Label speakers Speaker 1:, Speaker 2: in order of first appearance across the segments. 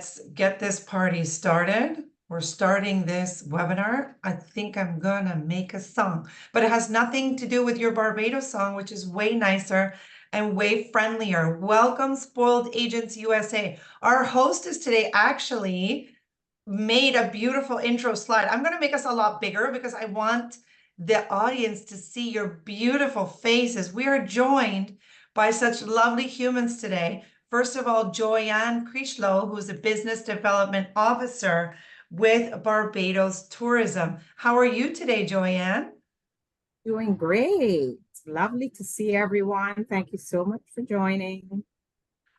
Speaker 1: let's get this party started. We're starting this webinar. I think I'm gonna make a song, but it has nothing to do with your Barbados song, which is way nicer and way friendlier. Welcome, Spoiled Agents USA. Our hostess today actually made a beautiful intro slide. I'm gonna make us a lot bigger because I want the audience to see your beautiful faces. We are joined by such lovely humans today. First of all, Joyanne Critchlow, who's a business development officer with Barbados Tourism. How are you today, Joyanne?
Speaker 2: Doing great. Lovely to see everyone. Thank you so much for joining.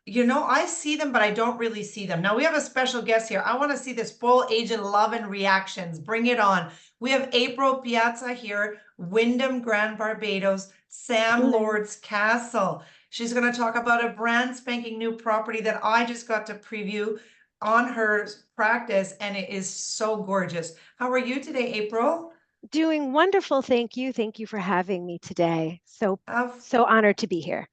Speaker 1: You know, I see them, but I don't really see them. Now we have a special guest here. I want to see the spoil agent love and reactions. Bring it on. We have April Piazza here, Wyndham Grand Barbados, Sam Lord's Castle. She's going to talk about a brand spanking new property that I just got to preview on her practice, and it is so gorgeous. How are you today, April?
Speaker 3: Doing wonderful, thank you. Thank you for having me today. So honored to be here.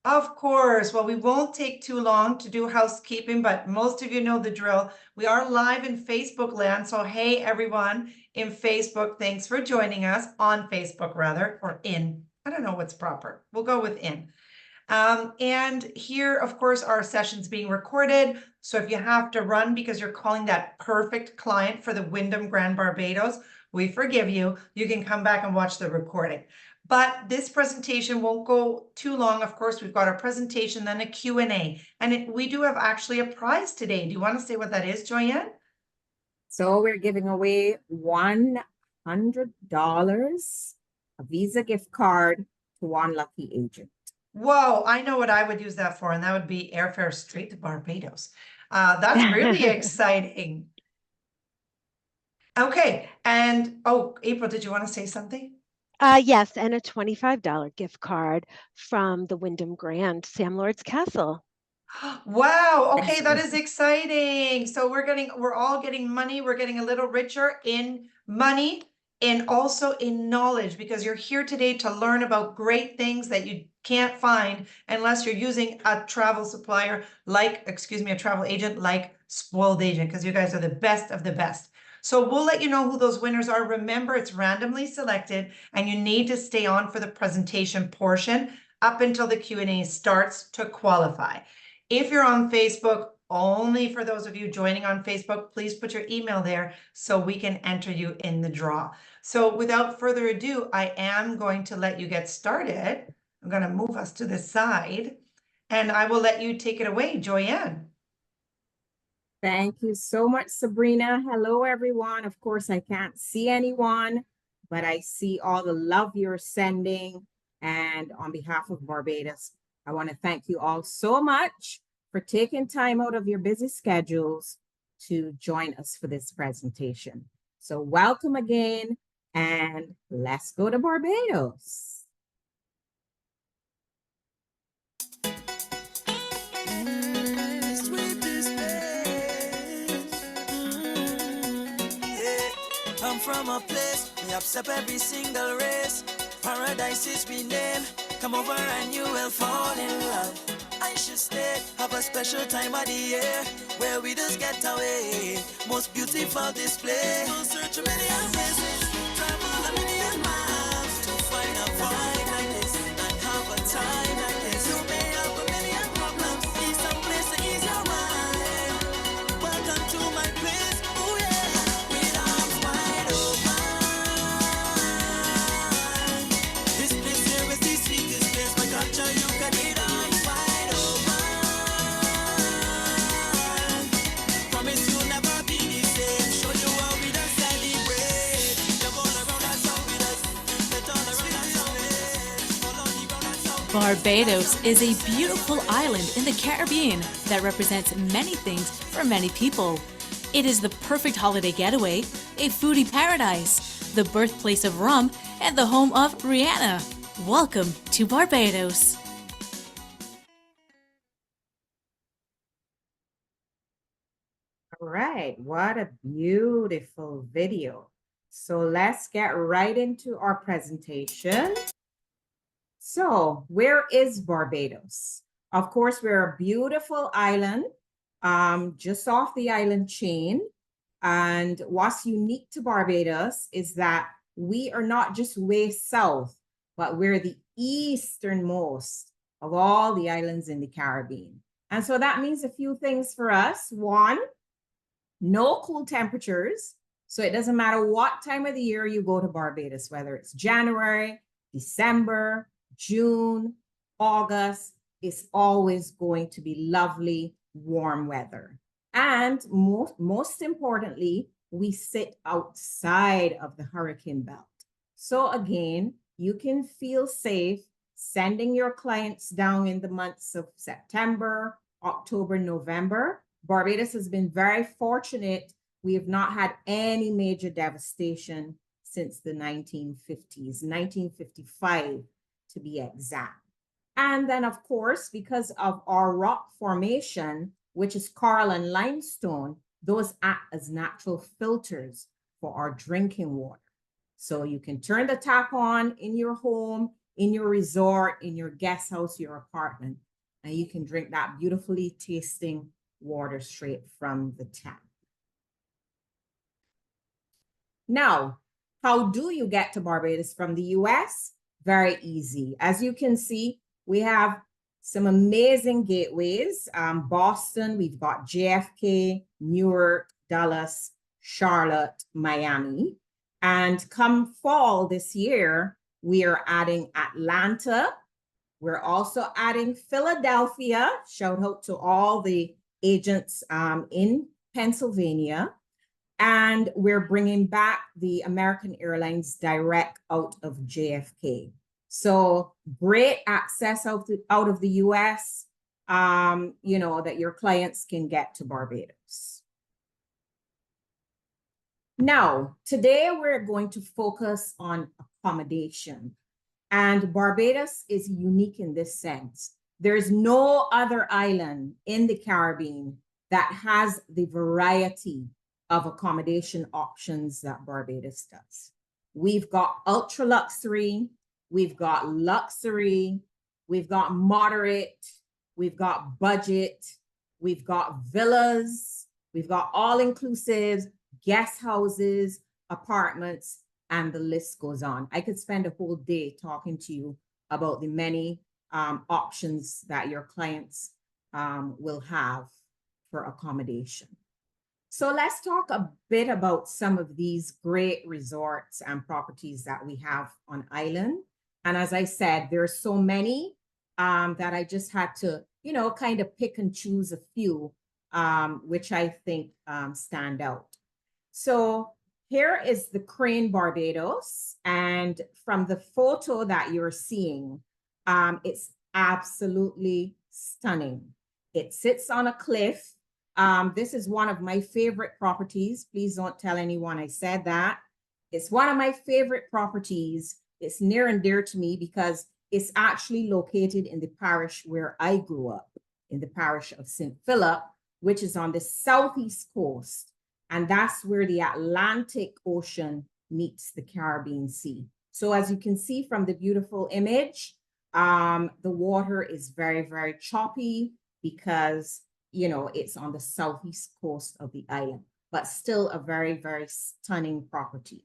Speaker 1: Of course. Well, we won't take too long to do housekeeping, but most of you know the drill. We are live in Facebook land. So, hey, everyone in Facebook, thanks for joining us on Facebook, rather, or in. I don't know what's proper. We'll go with in. And here, of course, our session's being recorded. So if you have to run because you're calling that perfect client for the Wyndham Grand Barbados, we forgive you. You can come back and watch the recording. But this presentation won't go too long. Of course, we've got our presentation, then a Q&A. And we do have actually a prize today. Do you want to say what that is, Joyanne?
Speaker 2: So we're giving away $100, a Visa gift card to one lucky agent.
Speaker 1: Whoa, I know what I would use that for, and that would be airfare straight to Barbados. That's really exciting. Okay, and oh, April, did you want to say something?
Speaker 3: Yes, and a $25 gift card from the Wyndham Grand Sam Lord's Castle.
Speaker 1: Wow, okay, that is exciting. So we're all getting money. We're getting a little richer in money and also in knowledge, because you're here today to learn about great things that you can't find unless you're using a travel supplier like, a travel agent like Spoiled Agent, because you guys are the best of the best. So we'll let you know who those winners are. Remember, it's randomly selected and you need to stay on for the presentation portion up until the Q&A starts to qualify. If you're on Facebook, only for those of you joining on Facebook, please put your email there so we can enter you in the draw. So without further ado, I am going to let you get started. I'm going to move us to the side and I will let you take it away, Joyanne.
Speaker 2: Thank you so much, Sabrina. Hello, everyone. Of course, I can't see anyone, but I see all the love you're sending. And on behalf of Barbados, I want to thank you all so much for taking time out of your busy schedules to join us for this presentation. So welcome again, and let's go to Barbados.
Speaker 4: I'm from a place, we accept every single race. Paradise is we name. Come over and you will fall in love. I should stay, have a special time of the year where we just get away. Most beautiful display. We'll search a million places, travel a million miles to find a vibe like this and have a time like this. You may have a million problems, need some place to ease your mind. Welcome to my place, oh yeah. With arms wide open. This place here is the sweetest place. My culture, you can eat arms wide open. Promise you'll never be the same. Show you how we done celebrate. Jump all around, that's how we done. Let all around, that's how it is. Follow the round, that's how we
Speaker 5: Barbados is a beautiful island in the Caribbean that represents many things for many people. It is the perfect holiday getaway, a foodie paradise, the birthplace of rum, and the home of Rihanna. Welcome to Barbados.
Speaker 2: All right, what a beautiful video. So let's get right into our presentation. So where is Barbados? Of course, we're a beautiful island just off the island chain. And what's unique to Barbados is that we are not just way south, but we're the easternmost of all the islands in the Caribbean. And so that means a few things for us. One, no cool temperatures. So it doesn't matter what time of the year you go to Barbados, whether it's January, December, June, August, it's always going to be lovely, warm weather. And most importantly, we sit outside of the hurricane belt. So again, you can feel safe sending your clients down in the months of September, October, November. Barbados has been very fortunate. We have not had any major devastation since the 1950s, 1955 to be exact. And then, of course, because of our rock formation, which is coral and limestone, those act as natural filters for our drinking water. So you can turn the tap on in your home, in your resort, in your guest house, your apartment, and you can drink that beautifully tasting water straight from the tap. Now, how do you get to Barbados from the US? Very easy. As you can see, we have some amazing gateways. Boston, we've got JFK, Newark, Dallas, Charlotte, Miami. And come fall this year, we are adding Atlanta. We're also adding Philadelphia. Shout out to all the agents in Pennsylvania. And we're bringing back the American Airlines direct out of JFK. So great access out of the US, you know, that your clients can get to Barbados. Now, today we're going to focus on accommodation. And Barbados is unique in this sense. There's no other island in the Caribbean that has the variety of accommodation options that Barbados does. We've got ultra luxury, we've got luxury, we've got moderate, we've got budget, we've got villas, we've got all-inclusive, guest houses, apartments, and the list goes on. I could spend a whole day talking to you about the many options that your clients will have for accommodation. So let's talk a bit about some of these great resorts and properties that we have on island. And as I said, there are so many that I just had to, you know, kind of pick and choose a few, which I think stand out. So here is the Crane Barbados. And from the photo that you're seeing, it's absolutely stunning. It sits on a cliff. This is one of my favorite properties. Please don't tell anyone I said that. It's one of my favorite properties. It's near and dear to me because it's actually located in the parish where I grew up, in the parish of St. Philip, which is on the southeast coast. And that's where the Atlantic Ocean meets the Caribbean Sea. So as you can see from the beautiful image, the water is very, very choppy because, you know, it's on the southeast coast of the island, but still a very, very stunning property.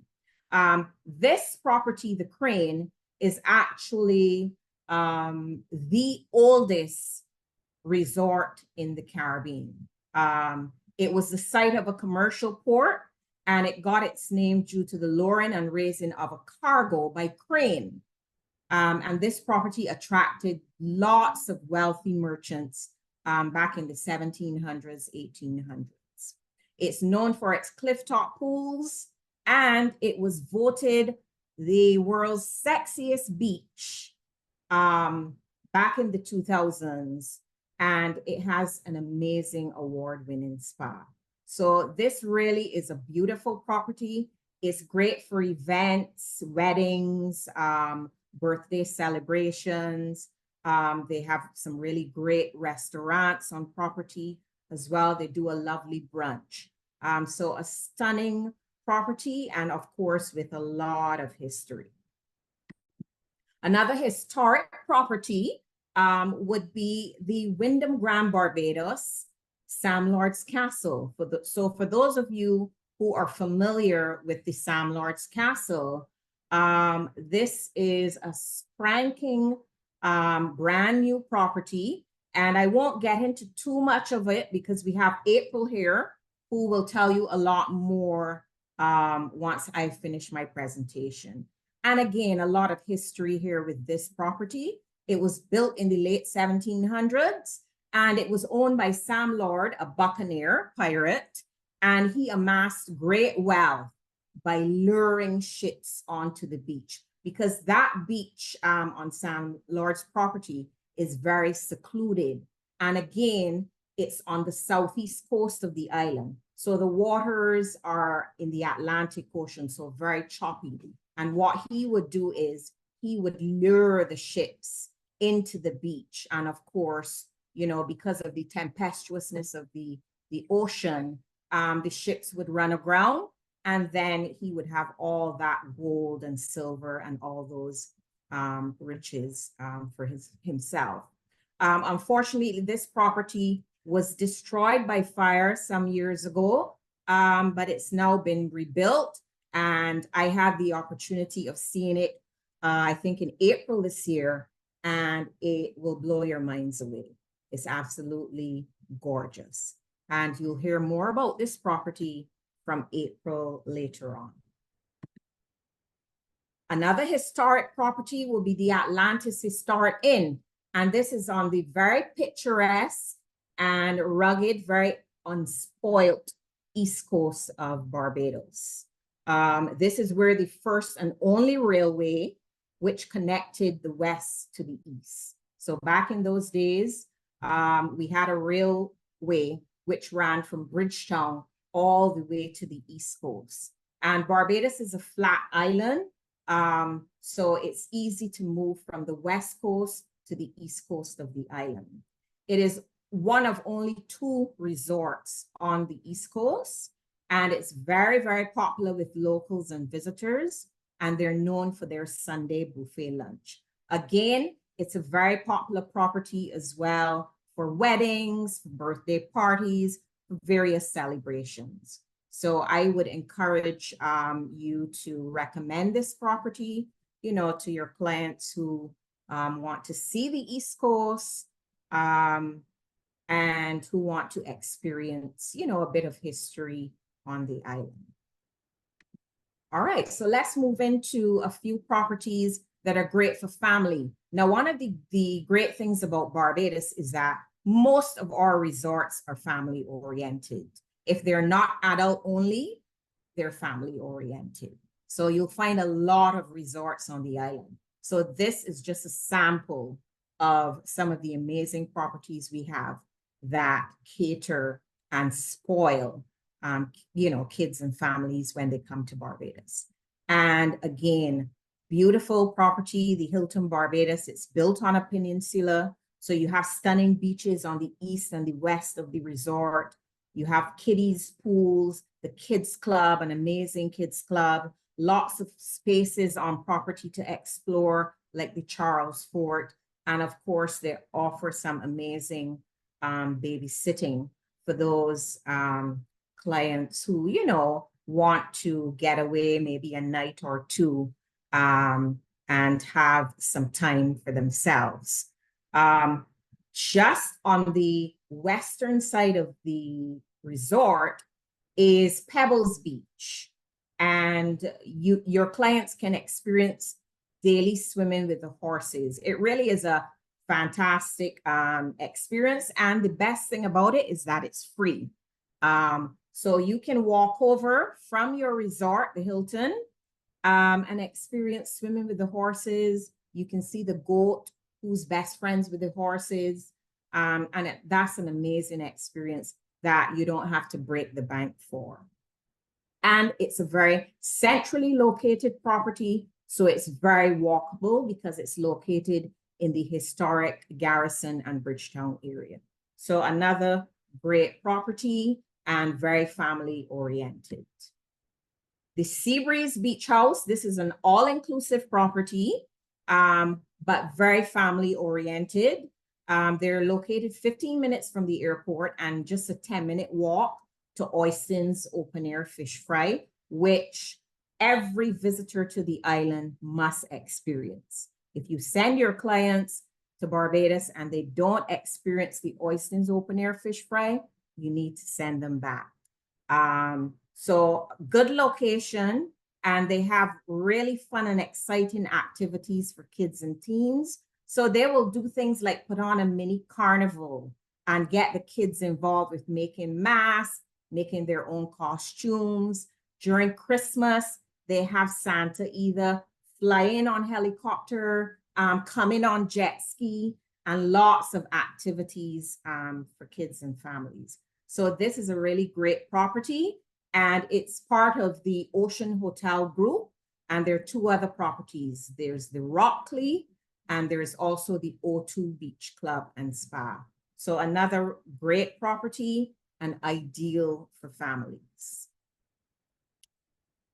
Speaker 2: This property, the Crane, is actually the oldest resort in the Caribbean. It was the site of a commercial port, and it got its name due to the lowering and raising of a cargo by crane. And this property attracted lots of wealthy merchants back in the 1700s, 1800s. It's known for its clifftop pools, and it was voted the world's sexiest beach back in the 2000s. And it has an amazing award-winning spa. So this really is a beautiful property. It's great for events, weddings, birthday celebrations. They have some really great restaurants on property as well. They do a lovely brunch. So a stunning property, and of course, with a lot of history. Another historic property would be the Wyndham Grand Barbados. Sam Lord's Castle. So for those of you who are familiar with the Sam Lord's Castle, this is a spanking brand new property. And I won't get into too much of it because we have April here who will tell you a lot more once I finish my presentation. And again, a lot of history here with this property. It was built in the late 1700s, and it was owned by Sam Lord, a buccaneer pirate, and he amassed great wealth by luring ships onto the beach, because that beach on Sam Lord's property is very secluded. And again, it's on the southeast coast of the island. So the waters are in the Atlantic Ocean, so very choppy. And what he would do is he would lure the ships into the beach. And of course, you know, because of the tempestuousness of the ocean, the ships would run aground, and then he would have all that gold and silver and all those riches for himself. Unfortunately, this property was destroyed by fire some years ago, but it's now been rebuilt. And I had the opportunity of seeing it, I think in April this year, and it will blow your minds away. It's absolutely gorgeous. And you'll hear more about this property from April later on. Another historic property will be the Atlantis Historic Inn. And this is on the very picturesque and rugged, very unspoilt east coast of Barbados. This is where the first and only railway which connected the west to the east. So back in those days, we had a railway which ran from Bridgetown all the way to the east coast. And Barbados is a flat island, so it's easy to move from the west coast to the east coast of the island. It is one of only 2 resorts on the east coast, and it's very, very popular with locals and visitors, and they're known for their Sunday buffet lunch. Again, it's a very popular property as well for weddings, for birthday parties, for various celebrations. So I would encourage you to recommend this property, you know, to your clients who want to see the East Coast and who want to experience, you know, a bit of history on the island. All right, so let's move into a few properties that are great for family. Now, one of the great things about Barbados is that most of our resorts are family oriented. If they're not adult only, they're family oriented. So you'll find a lot of resorts on the island. So this is just a sample of some of the amazing properties we have that cater and spoil, you know, kids and families when they come to Barbados. And again, beautiful property, the Hilton Barbados. It's built on a peninsula. So you have stunning beaches on the east and the west of the resort. You have kiddies pools, the kids club, an amazing kids club, lots of spaces on property to explore, like the Charles Fort. And of course, they offer some amazing babysitting for those clients who, you know, want to get away maybe a night or two and have some time for themselves. Just on the western side of the resort is Pebbles Beach, and your clients can experience daily swimming with the horses. It really is a fantastic experience, and the best thing about it is that it's free. So you can walk over from your resort, the Hilton, and experience swimming with the horses. You can see the goat who's best friends with the horses. And that's an amazing experience that you don't have to break the bank for. And it's a very centrally located property, so it's very walkable because it's located in the historic Garrison and Bridgetown area. So another great property and very family oriented. The Seabreeze Beach House, this is an all-inclusive property, but very family oriented. They're located 15 minutes from the airport and just a 10-minute walk to Oyston's open air fish fry, which every visitor to the island must experience. If you send your clients to Barbados and they don't experience the Oyston's open air fish fry, you need to send them back. So good location, and they have really fun and exciting activities for kids and teens. So they will do things like put on a mini carnival and get the kids involved with making masks, making their own costumes. During Christmas, they have Santa either flying on helicopter, coming on jet ski, and lots of activities for kids and families. So this is a really great property, and it's part of the Ocean Hotel Group. And there are two other properties. There's the Rockley, and there's also the O2 Beach Club and Spa. So another great property and ideal for families.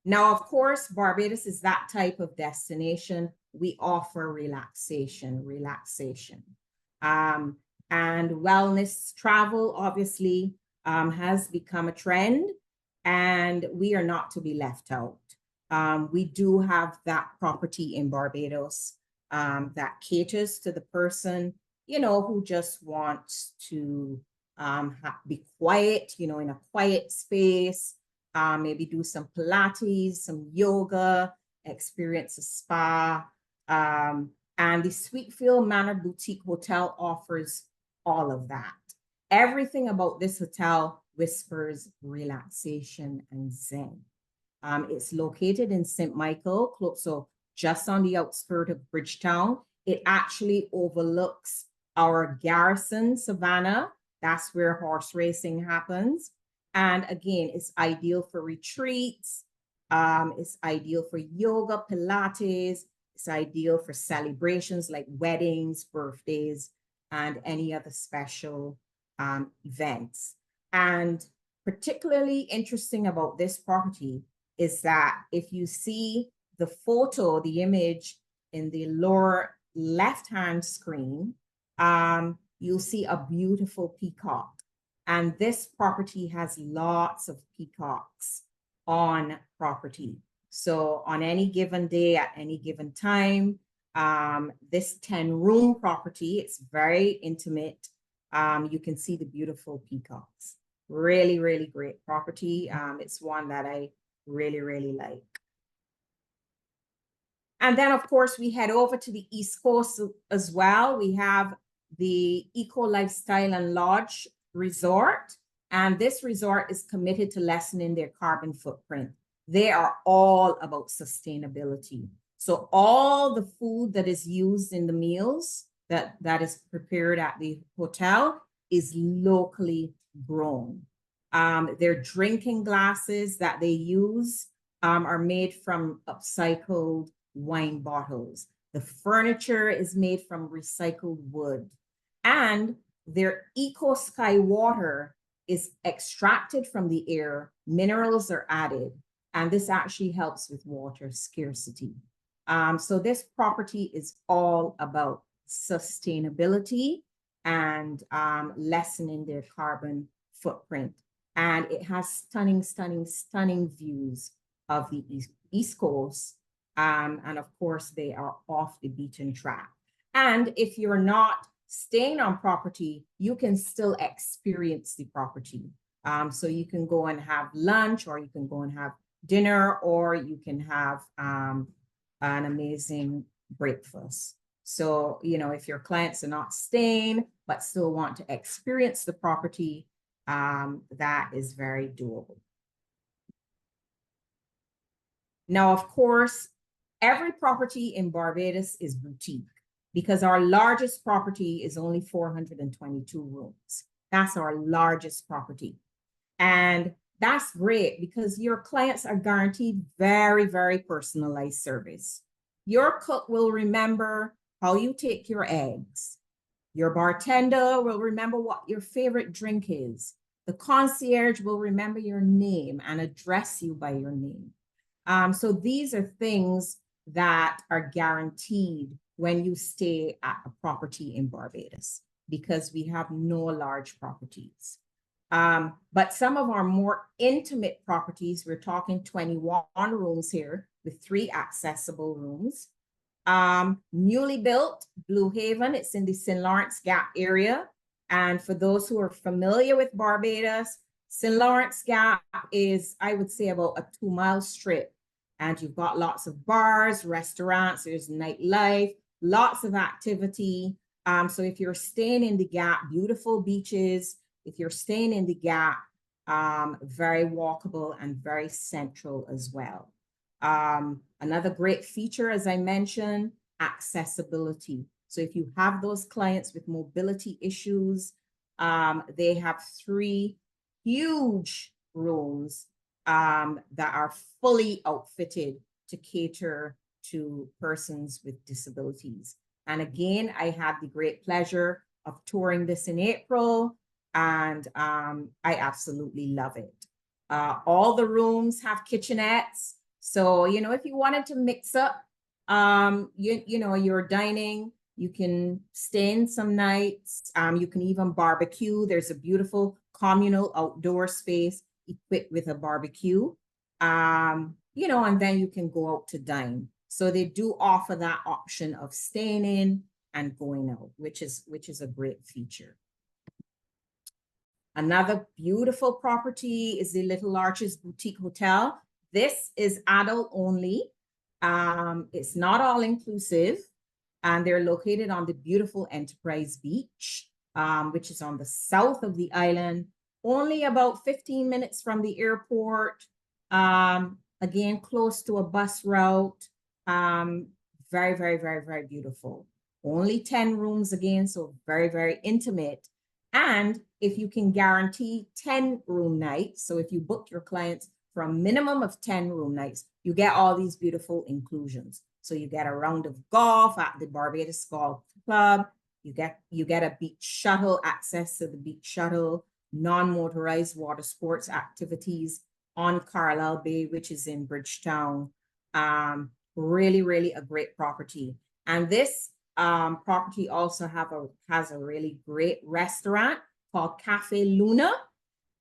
Speaker 2: Now, of course, Barbados is that type of destination. We offer relaxation. And wellness travel, obviously, has become a trend, and we are not to be left out. We do have that property in Barbados that caters to the person, you know, who just wants to be quiet, you know, in a quiet space, maybe do some Pilates, some yoga, experience a spa. And the Sweetfield Manor Boutique Hotel offers all of that. Everything about this hotel whispers relaxation and zen. It's located in St. Michael, so just on the outskirts of Bridgetown. It actually overlooks our Garrison Savannah. That's where horse racing happens. And again, it's ideal for retreats. It's ideal for yoga, Pilates. It's ideal for celebrations like weddings, birthdays, and any other special events. And particularly interesting about this property is that if you see the photo, the image in the lower left-hand screen, you'll see a beautiful peacock. And this property has lots of peacocks on property. So on any given day, at any given time, this 10-room property, it's very intimate. You can see the beautiful peacocks. Really, really great property. It's one that I really, really like. And then, of course, we head over to the East Coast as well. We have the Eco Lifestyle and Lodge Resort. And this resort is committed to lessening their carbon footprint. They are all about sustainability. So all the food that is used in the meals that is prepared at the hotel is locally grown. Their drinking glasses that they use are made from upcycled wine bottles. The furniture is made from recycled wood. And their Eco Sky water is extracted from the air. Minerals are added. And this actually helps with water scarcity. So this property is all about sustainability and lessening their carbon footprint. And it has stunning, stunning, stunning views of the East Coast. And of course, they are off the beaten track. And if you're not staying on property, you can still experience the property. So you can go and have lunch, or you can go and have dinner, or you can have an amazing breakfast. So, you know, if your clients are not staying, but still want to experience the property, that is very doable. Now, of course, every property in Barbados is boutique because our largest property is only 422 rooms. That's our largest property. And that's great because your clients are guaranteed very, very personalized service. Your cook will remember how you take your eggs. Your bartender will remember what your favorite drink is. The concierge will remember your name and address you by your name. So these are things that are guaranteed when you stay at a property in Barbados. because we have no large properties. But some of our more intimate properties, we're talking 21 rooms here with 3 accessible rooms. Newly built Blue Haven, it's in the St. Lawrence Gap area. And for those who are familiar with Barbados, St. Lawrence Gap is, I would say, about a 2-mile strip. And you've got lots of bars, restaurants, there's nightlife, lots of activity. So if you're staying in the Gap, beautiful beaches. If you're staying in the Gap, very walkable and very central as well. Another great feature, as I mentioned, accessibility. So if you have those clients with mobility issues, they have 3 huge rooms that are fully outfitted to cater to persons with disabilities. And again, I had the great pleasure of touring this in April, and I absolutely love it. All the rooms have kitchenettes. So, you know, if you wanted to mix up, you know, your dining, you can stay in some nights. You can even barbecue. There's a beautiful communal outdoor space equipped with a barbecue, you know, and then you can go out to dine. So they do offer that option of staying in and going out, which is a great feature. Another beautiful property is the Little Arches Boutique Hotel. This is adult only. It's not all inclusive, and they're located on the beautiful Enterprise Beach, which is on the south of the island, only about 15 minutes from the airport. Again, close to a bus route. Very, very, very, very beautiful. Only 10 rooms again, so very, very intimate. And if you can guarantee 10 room nights, so if you book your clients for a minimum of 10 room nights, you get all these beautiful inclusions. So you get a round of golf at the Barbados Golf Club. You get a beach shuttle, access to the beach shuttle, non-motorized water sports activities on Carlisle Bay, which is in Bridgetown. Really, really a great property. And this property also has a really great restaurant called Cafe Luna,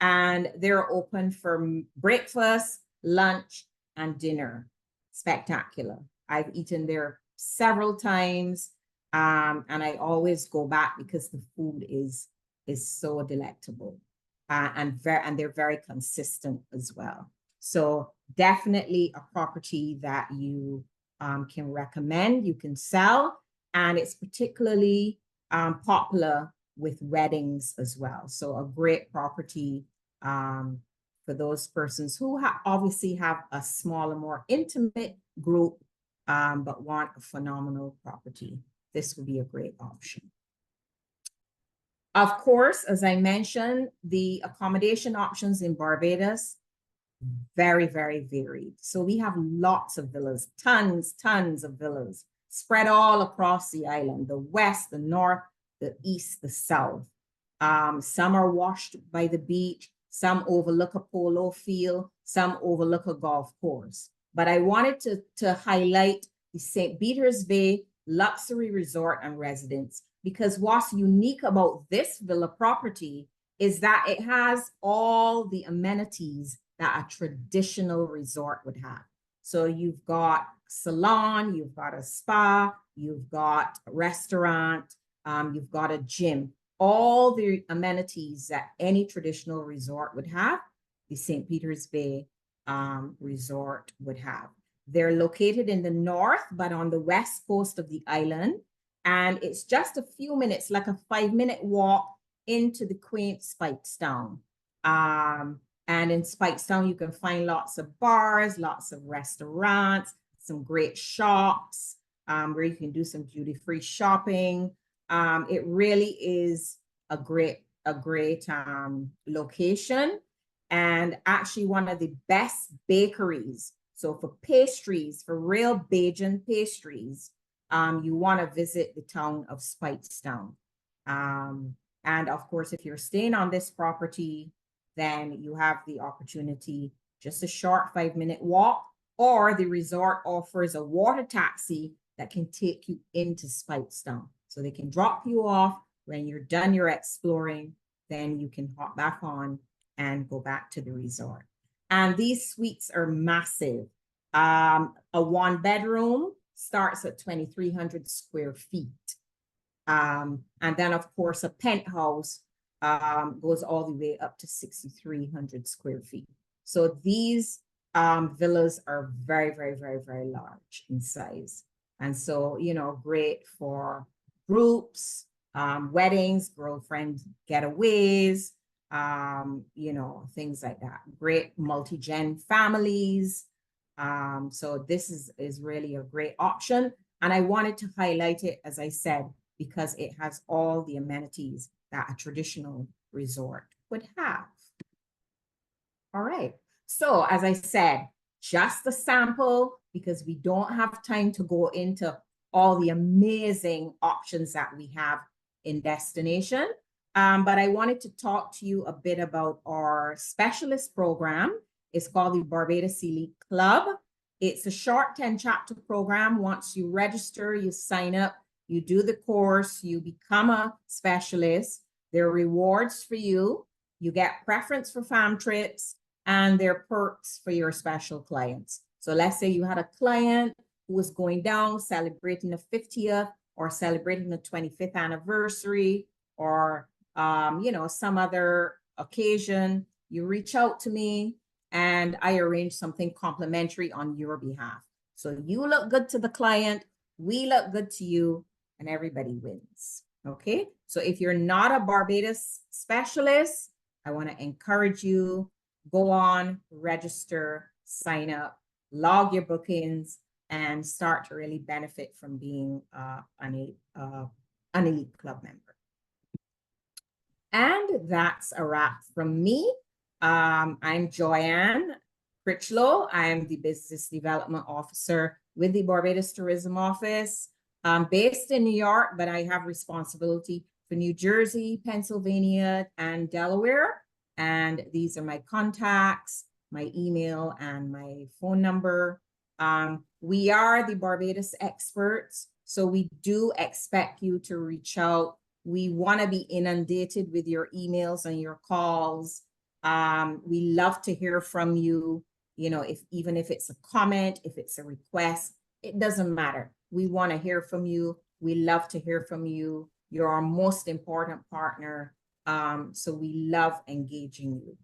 Speaker 2: and they're open for breakfast, lunch, and dinner. Spectacular. I've eaten there several times, and I always go back because the food is so delectable, and they're very consistent as well. So definitely a property that you can recommend, you can sell, and it's particularly popular with weddings as well. So a great property for those persons who obviously have a smaller, more intimate group, but want a phenomenal property. This would be a great option. Of course, as I mentioned, the accommodation options in Barbados, very, very varied. So we have lots of villas, tons of villas spread all across the island, the west, the north, the east, the south. Some are washed by the beach, some overlook a polo field, some overlook a golf course. But I wanted to highlight the St. Peter's Bay Luxury Resort and Residence, because what's unique about this villa property is that it has all the amenities that a traditional resort would have. So you've got salon, you've got a spa, you've got a restaurant, you've got a gym, all the amenities that any traditional resort would have, the St. Peter's Bay Resort would have. They're located in the north, but on the west coast of the island. And it's just a few minutes, like a 5-minute walk into the quaint Speightstown. And in Speightstown, you can find lots of bars, lots of restaurants, some great shops where you can do some duty-free shopping. It really is a great location, and actually one of the best bakeries. So for pastries, for real Bajan pastries, you want to visit the town of Speightstown. And of course, if you're staying on this property, then you have the opportunity, just a short 5-minute walk, or the resort offers a water taxi that can take you into Speightstown. So they can drop you off When you're done your exploring, then you can hop back on and go back to the resort. And these suites are massive. A 1-bedroom starts at 2,300 square feet. And then, of course, a penthouse goes all the way up to 6,300 square feet. So these villas are very, very, very, very large in size. And so, you know, great for groups, weddings, girlfriend getaways, you know, things like that. Great multi-gen families. So this is really a great option. And I wanted to highlight it, as I said, because it has all the amenities that a traditional resort would have. All right. So as I said, just a sample, because we don't have time to go into all the amazing options that we have in destination. But I wanted to talk to you a bit about our specialist program. It's called the Barbados Elite Club. It's a short 10-chapter program. Once you register, you sign up, you do the course, you become a specialist. There are rewards for you. You get preference for fam trips, and there are perks for your special clients. So let's say you had a client who was going down, celebrating the 50th or celebrating the 25th anniversary, or you know, some other occasion. You reach out to me and I arrange something complimentary on your behalf. So you look good to the client, we look good to you, and everybody wins. Okay, so if you're not a Barbados specialist, I want to encourage you, go on, register, sign up, log your bookings, and start to really benefit from being an elite club member. And that's a wrap from me. I'm Joanne Critchlow. I am the Business Development Officer with the Barbados Tourism Office. I'm based in New York, but I have responsibility for New Jersey, Pennsylvania, and Delaware. And these are my contacts, my email, and my phone number. We are the Barbados experts, so we do expect you to reach out. We want to be inundated with your emails and your calls. We love to hear from you. You know, even if it's a comment, if it's a request, it doesn't matter. We want to hear from you. We love to hear from you. You're our most important partner. So we love engaging you.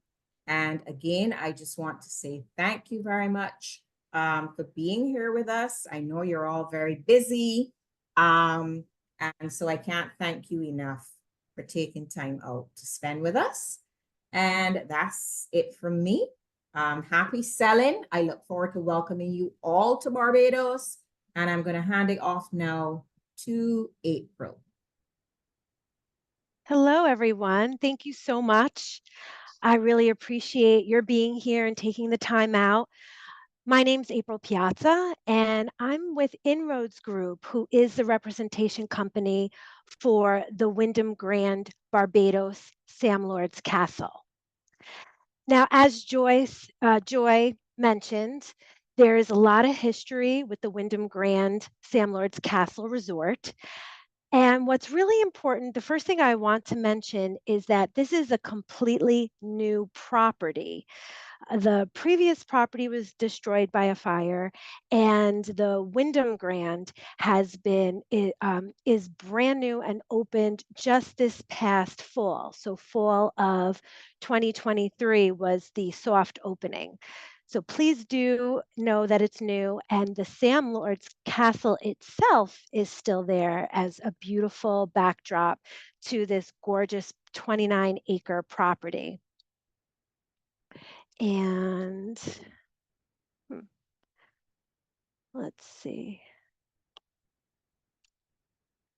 Speaker 2: And again, I just want to say thank you very much for being here with us. I know you're all very busy. And so I can't thank you enough for taking time out to spend with us. And that's it from me. Happy selling. I look forward to welcoming you all to Barbados. And I'm going to hand it off now to April.
Speaker 3: Hello, everyone. Thank you so much. I really appreciate your being here and taking the time out. My name's April Piazza, and I'm with Inroads Group, who is the representation company for the Wyndham Grand Barbados Sam Lord's Castle. Now, as Joy mentioned, there is a lot of history with the Wyndham Grand Sam Lord's Castle Resort. And what's really important, the first thing I want to mention is that this is a completely new property. The previous property was destroyed by a fire, and the Wyndham Grand is brand new and opened just this past fall. So fall of 2023 was the soft opening. So please do know that it's new, and the Sam Lord's Castle itself is still there as a beautiful backdrop to this gorgeous 29-acre property. And let's see.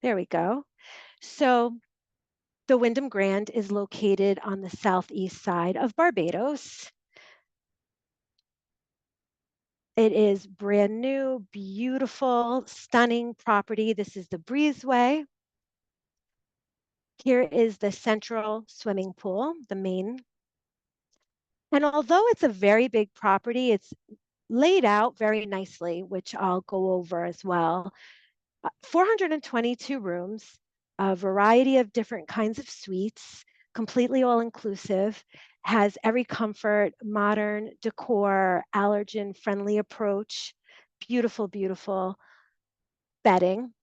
Speaker 3: There we go. So the Wyndham Grand is located on the southeast side of Barbados. It is brand new, beautiful, stunning property. This is the breezeway. Here is the central swimming pool, the main. And although it's a very big property, it's laid out very nicely, which I'll go over as well. 422 rooms, a variety of different kinds of suites, completely all-inclusive, has every comfort, modern decor, allergen-friendly approach, beautiful, beautiful bedding.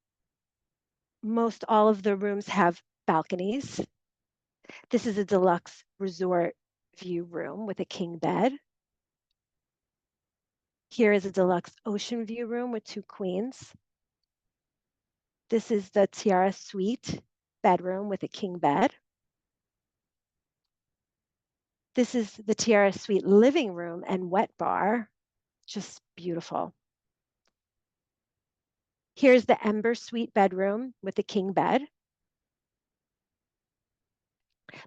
Speaker 3: Most all of the rooms have balconies. This is a deluxe resort view room with a king bed. Here is a deluxe ocean view room with 2 queens. This is the Tiara Suite bedroom with a king bed. This is the Tiara Suite living room and wet bar, just beautiful. Here's the Ember Suite bedroom with the king bed.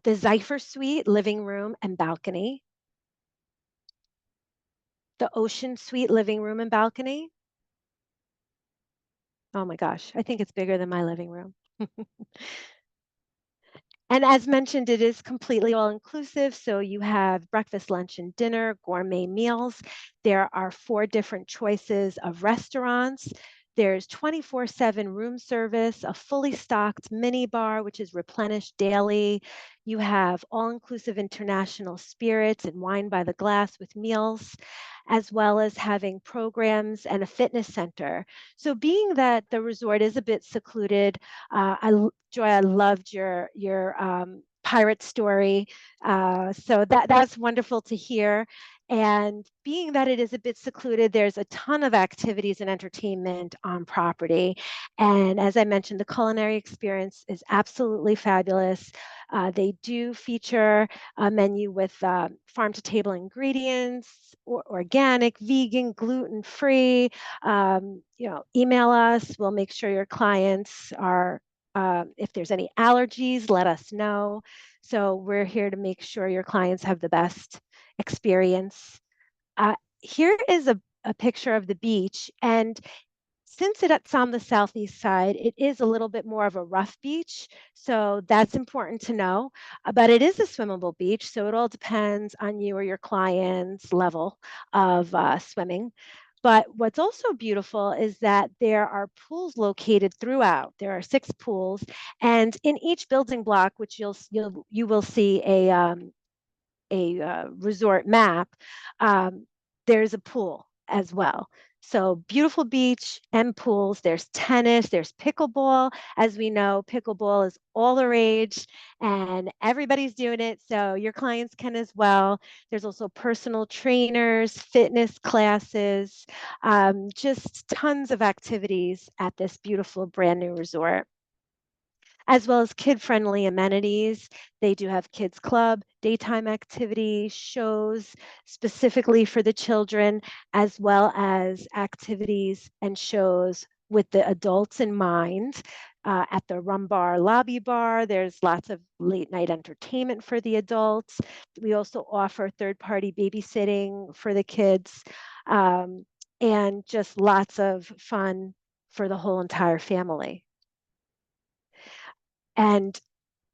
Speaker 3: The Zephyr Suite living room and balcony. The Ocean Suite living room and balcony. Oh my gosh, I think it's bigger than my living room. And as mentioned, it is completely all-inclusive. So you have breakfast, lunch, and dinner, gourmet meals. There are 4 different choices of restaurants. There's 24/7 room service, a fully stocked mini bar, which is replenished daily. You have all-inclusive international spirits and wine by the glass with meals, as well as having programs and a fitness center. So being that the resort is a bit secluded, Joy, I loved your pirate story. So that's wonderful to hear. And being that it is a bit secluded, there's a ton of activities and entertainment on property. And as I mentioned, the culinary experience is absolutely fabulous. They do feature a menu with farm-to-table ingredients, organic, vegan, gluten-free. Email us. We'll make sure your clients are if there's any allergies, let us know. So we're here to make sure your clients have the best experience. Here is a picture of the beach. And since it's on the southeast side, it is a little bit more of a rough beach. So that's important to know. But it is a swimmable beach. So it all depends on you or your client's level of swimming. But what's also beautiful is that there are pools located throughout. There are 6 pools, and in each building block, which you will see a resort map, there's a pool as well. So beautiful beach and pools. There's tennis, there's pickleball. As we know, pickleball is all the rage and everybody's doing it. So your clients can as well. There's also personal trainers, fitness classes, just tons of activities at this beautiful brand new resort, as well as kid-friendly amenities. They do have kids club, daytime activities, shows specifically for the children, as well as activities and shows with the adults in mind. At the Rum Bar Lobby Bar, there's lots of late night entertainment for the adults. We also offer third-party babysitting for the kids, and just lots of fun for the whole entire family. And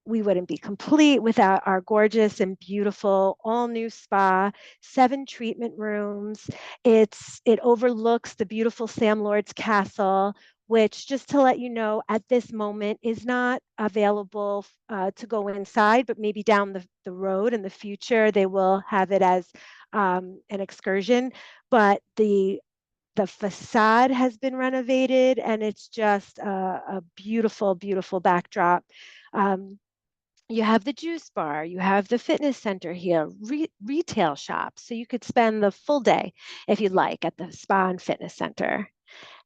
Speaker 3: we wouldn't be complete without our gorgeous and beautiful all new spa, 7 treatment rooms. It overlooks the beautiful Sam Lord's Castle, which, just to let you know, at this moment is not available to go inside, but maybe down the road in the future, they will have it as an excursion. But the facade has been renovated, and it's just a beautiful, beautiful backdrop. You have the juice bar, you have the fitness center here, retail shops. So you could spend the full day, if you'd like, at the spa and fitness center.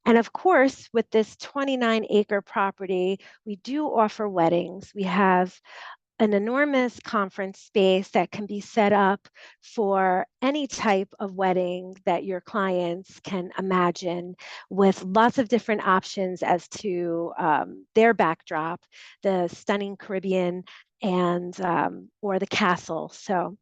Speaker 3: And of course, with this 29-acre property, we do offer weddings. We have an enormous conference space that can be set up for any type of wedding that your clients can imagine, with lots of different options as to their backdrop, the stunning Caribbean and or the castle. So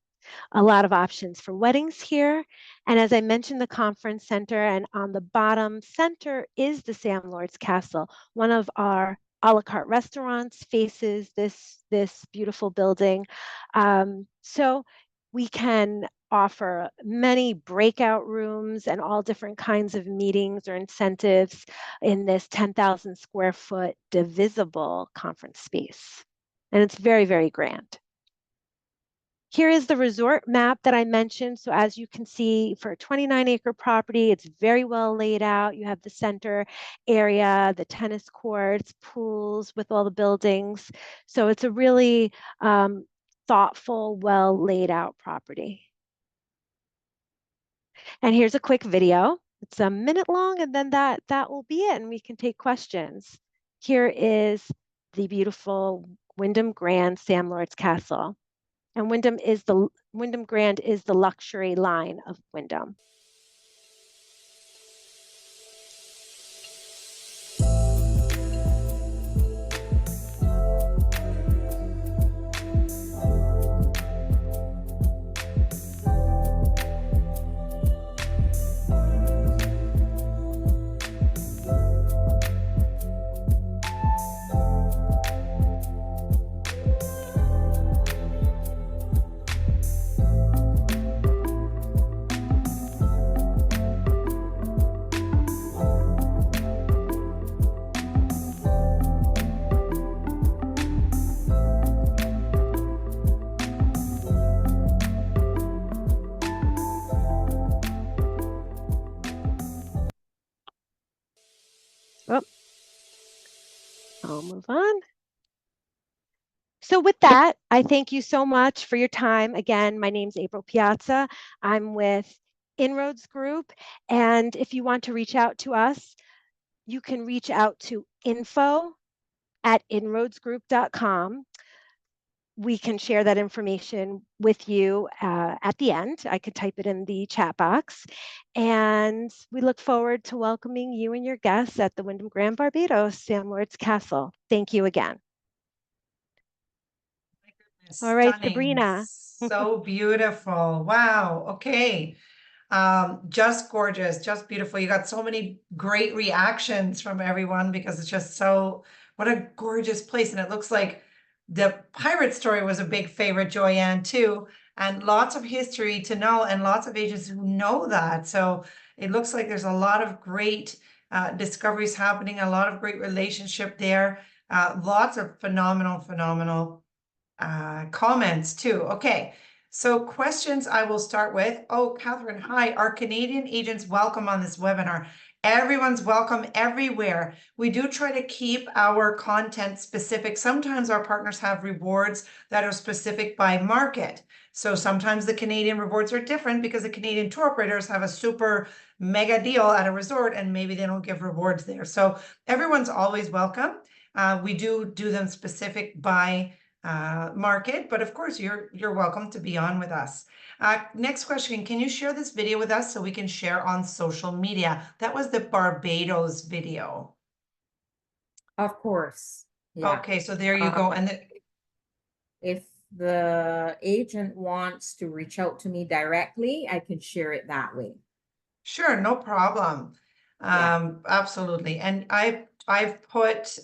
Speaker 3: a lot of options for weddings here. And as I mentioned, the conference center, and on the bottom center is the Sam Lord's Castle. One of our a la carte restaurants faces this beautiful building. So we can offer many breakout rooms and all different kinds of meetings or incentives in this 10,000 square foot divisible conference space. And it's very, very grand. Here is the resort map that I mentioned. So as you can see, for a 29-acre property, it's very well laid out. You have the center area, the tennis courts, pools with all the buildings. So it's a really thoughtful, well laid out property. And here's a quick video. It's a minute long, and then that will be it, and we can take questions. Here is the beautiful Wyndham Grand Sam Lords Castle. And Wyndham Grand is the luxury line of Wyndham. Oh, I'll move on. So with that, I thank you so much for your time. Again, my name's April Piazza. I'm with Inroads Group. And if you want to reach out to us, you can reach out to info@inroadsgroup.com. We can share that information with you at the end. I could type it in the chat box. And we look forward to welcoming you and your guests at the Wyndham Grand Barbados Sam Lords Castle. Thank you again. All right,
Speaker 1: Stunning.
Speaker 3: Sabrina.
Speaker 1: So beautiful. Wow. Okay. Just gorgeous, just beautiful. You got so many great reactions from everyone because it's just so, what a gorgeous place. And it looks like the pirate story was a big favorite, Joyanne, too. And lots of history to know and lots of agents who know that. So it looks like there's a lot of great discoveries happening, a lot of great relationship there. Lots of phenomenal comments too. Okay, so questions I will start with. Oh, Catherine, hi. Are Canadian agents welcome on this webinar? Everyone's welcome everywhere. We do try to keep our content specific. Sometimes our partners have rewards that are specific by market. So sometimes the Canadian rewards are different because the Canadian tour operators have a super mega deal at a resort and maybe they don't give rewards there. So everyone's always welcome. We do them specific by market, but of course you're welcome to be on with us. Next question, can you share this video with us so we can share on social media? That was the Barbados video.
Speaker 2: Of course. Yeah.
Speaker 1: Okay, so there you go. And
Speaker 2: if the agent wants to reach out to me directly, I can share it that way.
Speaker 1: Sure, no problem.
Speaker 2: Yeah.
Speaker 1: Absolutely. And I've put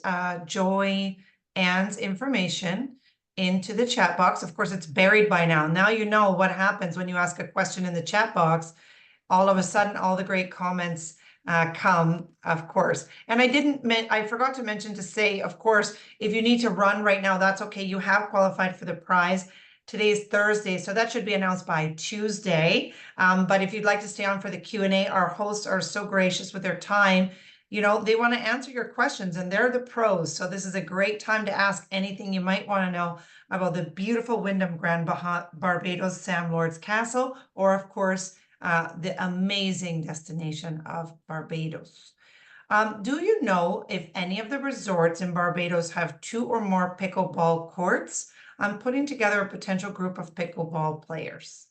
Speaker 1: Joy Ann's information into the chat box. Of course, it's buried by now. Now you know what happens when you ask a question in the chat box. All of a sudden, all the great comments come, of course. And I forgot to mention to say, of course, if you need to run right now, that's okay. You have qualified for the prize. Today's Thursday, so that should be announced by Tuesday. But if you'd like to stay on for the Q&A, our hosts are so gracious with their time. You know, they want to answer your questions and they're the pros. So this is a great time to ask anything you might want to know about the beautiful Wyndham Grand Barbados Sam Lords Castle, or of course, the amazing destination of Barbados. Do you know if any of the resorts in Barbados have 2 or more pickleball courts? I'm putting together a potential group of pickleball players.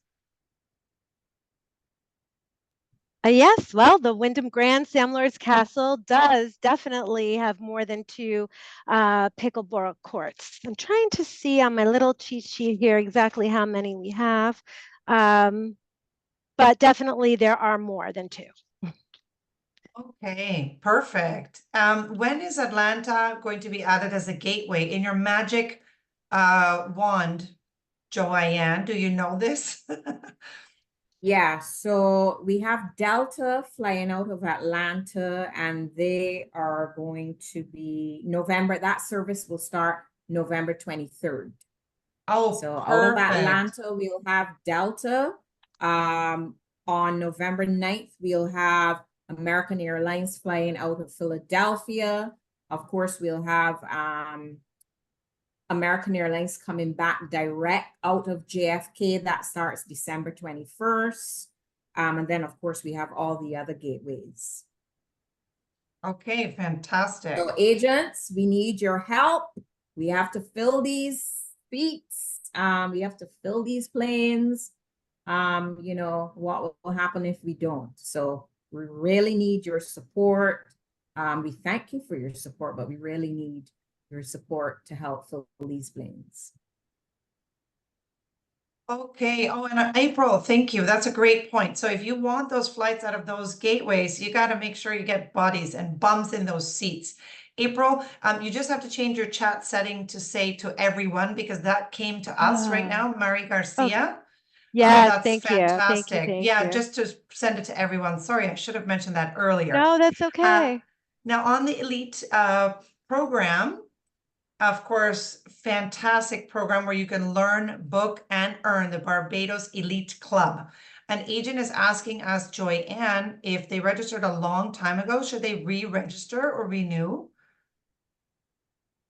Speaker 3: Yes, well, the Wyndham Grand Sam Lords Castle does definitely have more than 2 pickleball courts. I'm trying to see on my little cheat sheet here exactly how many we have, but definitely there are more than 2.
Speaker 1: Okay, perfect. When is Atlanta going to be added as a gateway in your magic wand, Joanne? Do you know this?
Speaker 2: Yeah, so we have Delta flying out of Atlanta, and they are going to be November. That service will start November 23rd.
Speaker 1: Oh,
Speaker 2: So out of
Speaker 1: perfect.
Speaker 2: Atlanta, we'll have Delta. On November 9th, we'll have American Airlines flying out of Philadelphia. Of course, we'll have American Airlines coming back direct out of JFK. That starts December 21st. And then, of course, we have all the other gateways.
Speaker 1: Okay, fantastic.
Speaker 2: So agents, we need your help. We have to fill these seats. We have to fill these planes. You know, what will happen if we don't? So we really need your support. We thank you for your support, but we really need your support to help fill these planes.
Speaker 1: Okay. Oh, and April, thank you. That's a great point. So if you want those flights out of those gateways, you got to make sure you get bodies and bums in those seats. April, you just have to change your chat setting to say to everyone, because that came to us right now, Mari
Speaker 3: Oh,
Speaker 1: Garcia.
Speaker 3: yes,
Speaker 1: That's
Speaker 3: thank you. Thank you.
Speaker 1: fantastic.
Speaker 3: Thank
Speaker 1: Yeah,
Speaker 3: you.
Speaker 1: just to send it to everyone. Sorry, I should have mentioned that earlier.
Speaker 3: No, that's
Speaker 1: Uh,
Speaker 3: okay.
Speaker 1: now on the Elite program, of course, fantastic program where you can learn, book, and earn the Barbados Elite Club. An agent is asking us, Joyanne, if they registered a long time ago, should they re-register or renew?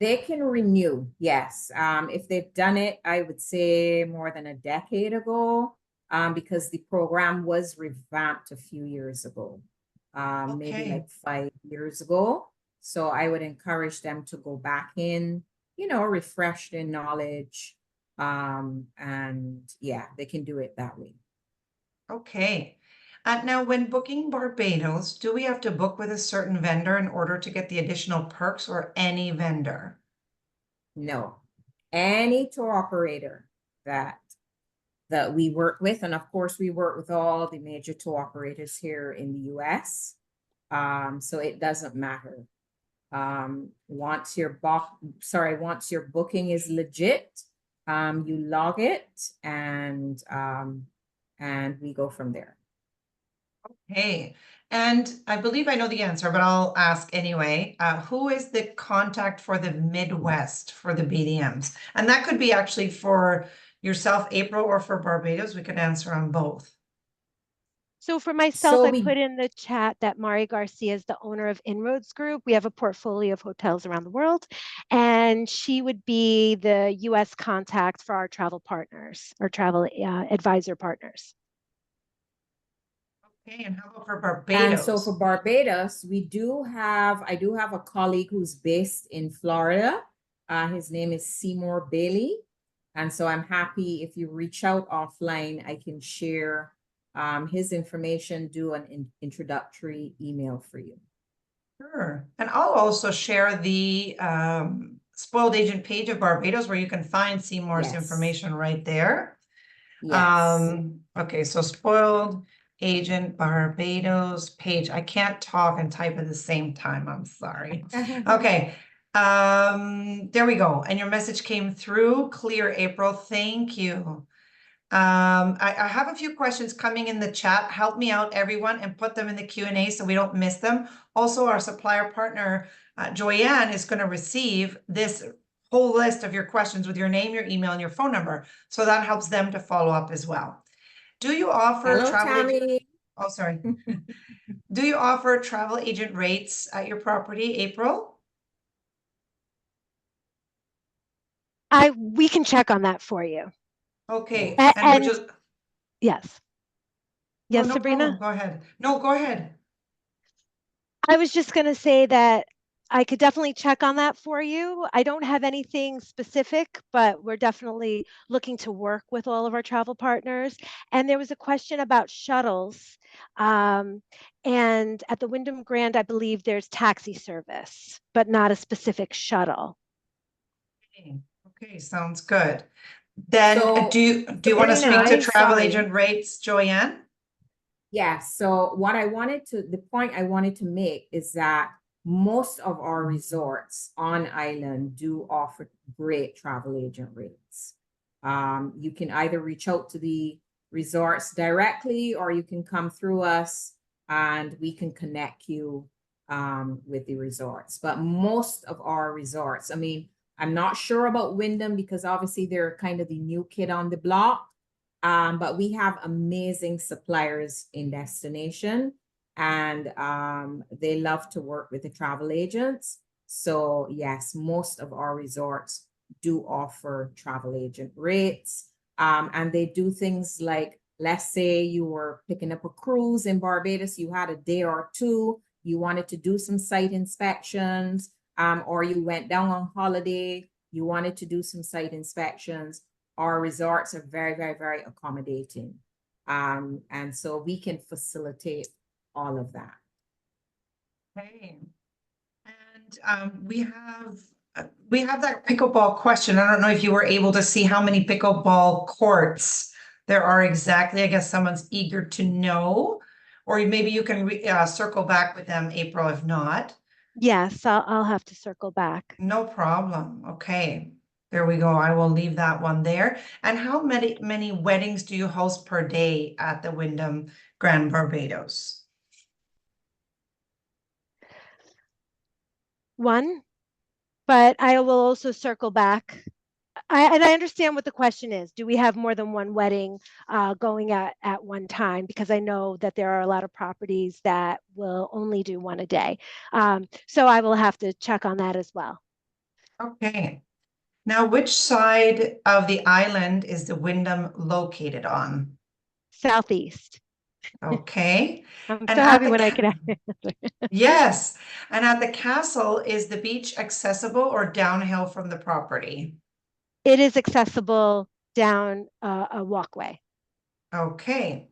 Speaker 2: They can renew, yes. If they've done it, I would say more than a decade ago, because the program was revamped a few years ago, maybe
Speaker 1: Okay.
Speaker 2: like 5 years ago. So I would encourage them to go back in, you know, refresh their knowledge. And yeah, they can do it that way.
Speaker 1: Okay. Now, when booking Barbados, do we have to book with a certain vendor in order to get the additional perks, or any vendor?
Speaker 2: No, any tour operator that we work with, and of course we work with all the major tour operators here in the US. So it doesn't matter. Once your booking is legit, you log it, and we go from there.
Speaker 1: Hey, and I believe I know the answer, but I'll ask anyway. Who is the contact for the Midwest for the BDMs? And that could be actually for yourself, April, or for Barbados. We could answer on both.
Speaker 3: So for myself,
Speaker 2: So
Speaker 3: I
Speaker 2: we
Speaker 3: put in the chat that Mari Garcia is the owner of Inroads Group. We have a portfolio of hotels around the world, and she would be the US contact for our travel partners, our travel advisor partners.
Speaker 1: Okay, and how about for
Speaker 2: And so for
Speaker 1: Barbados?
Speaker 2: Barbados, I do have a colleague who's based in Florida. His name is Seymour Bailey. And so I'm happy if you reach out offline, I can share his information, do an introductory email for you.
Speaker 1: Sure. And I'll also share the spoiled agent page of Barbados, where you can find Seymour's
Speaker 2: Yes.
Speaker 1: information right there.
Speaker 2: Yes.
Speaker 1: Okay, so spoiled agent Barbados page. I can't talk and type at the same time. I'm sorry. Okay. There we go. And your message came through clear, April. Thank you. I have a few questions coming in the chat. Help me out, everyone, and put them in the Q&A so we don't miss them. Also, our supplier partner, Joyanne, is going to receive this whole list of your questions with your name, your email, and your phone number. So that helps them to follow up as well. Do you offer
Speaker 2: Hello, Tammy.
Speaker 1: Oh, sorry. Do you offer travel agent rates at your property, April?
Speaker 3: We can check on that for you.
Speaker 1: Okay.
Speaker 2: Yes.
Speaker 1: And would
Speaker 3: And
Speaker 1: you...
Speaker 3: yes.
Speaker 1: Oh,
Speaker 3: Yes,
Speaker 1: no
Speaker 3: Sabrina?
Speaker 1: problem. Go ahead. No, go ahead.
Speaker 3: I was just going to say that I could definitely check on that for you. I don't have anything specific, but we're definitely looking to work with all of our travel partners. And there was a question about shuttles. And at the Wyndham Grand, I believe there's taxi service, but not a specific shuttle.
Speaker 1: Okay, sounds good. Then
Speaker 2: So,
Speaker 1: do you want to
Speaker 2: Sabrina,
Speaker 1: speak to
Speaker 2: I'm
Speaker 1: travel
Speaker 2: sorry.
Speaker 1: agent rates, Joyanne?
Speaker 2: Yeah, so the point I wanted to make is that most of our resorts on island do offer great travel agent rates. You can either reach out to the resorts directly, or you can come through us and we can connect you with the resorts. But most of our resorts, I mean, I'm not sure about Wyndham because obviously they're kind of the new kid on the block. But we have amazing suppliers in destination, and they love to work with the travel agents. So yes, most of our resorts do offer travel agent rates. And they do things like, let's say you were picking up a cruise in Barbados, you had a day or two, you wanted to do some site inspections, or you went down on holiday, you wanted to do some site inspections. Our resorts are very, very, very accommodating. And so we can facilitate all of that.
Speaker 1: Okay. And we have that pickleball question. I don't know if you were able to see how many pickleball courts there are exactly. I guess someone's eager to know, or maybe you can circle back with them, April, if not.
Speaker 3: Yes, I'll have to circle back.
Speaker 1: No problem. Okay. There we go. I will leave that one there. And how many weddings do you host per day at the Wyndham Grand Barbados?
Speaker 3: One, but I will also circle back. I understand what the question is. Do we have more than one wedding going at one time? Because I know that there are a lot of properties that will only do one a day. So I will have to check on that as well.
Speaker 1: Okay. Now, which side of the island is the Wyndham located on?
Speaker 3: Southeast.
Speaker 1: Okay.
Speaker 3: I'm
Speaker 1: And
Speaker 3: so
Speaker 1: at
Speaker 3: happy
Speaker 1: the
Speaker 3: when I can answer.
Speaker 1: yes. And at the castle, is the beach accessible or downhill from the property?
Speaker 3: It is accessible down a walkway.
Speaker 1: Okay.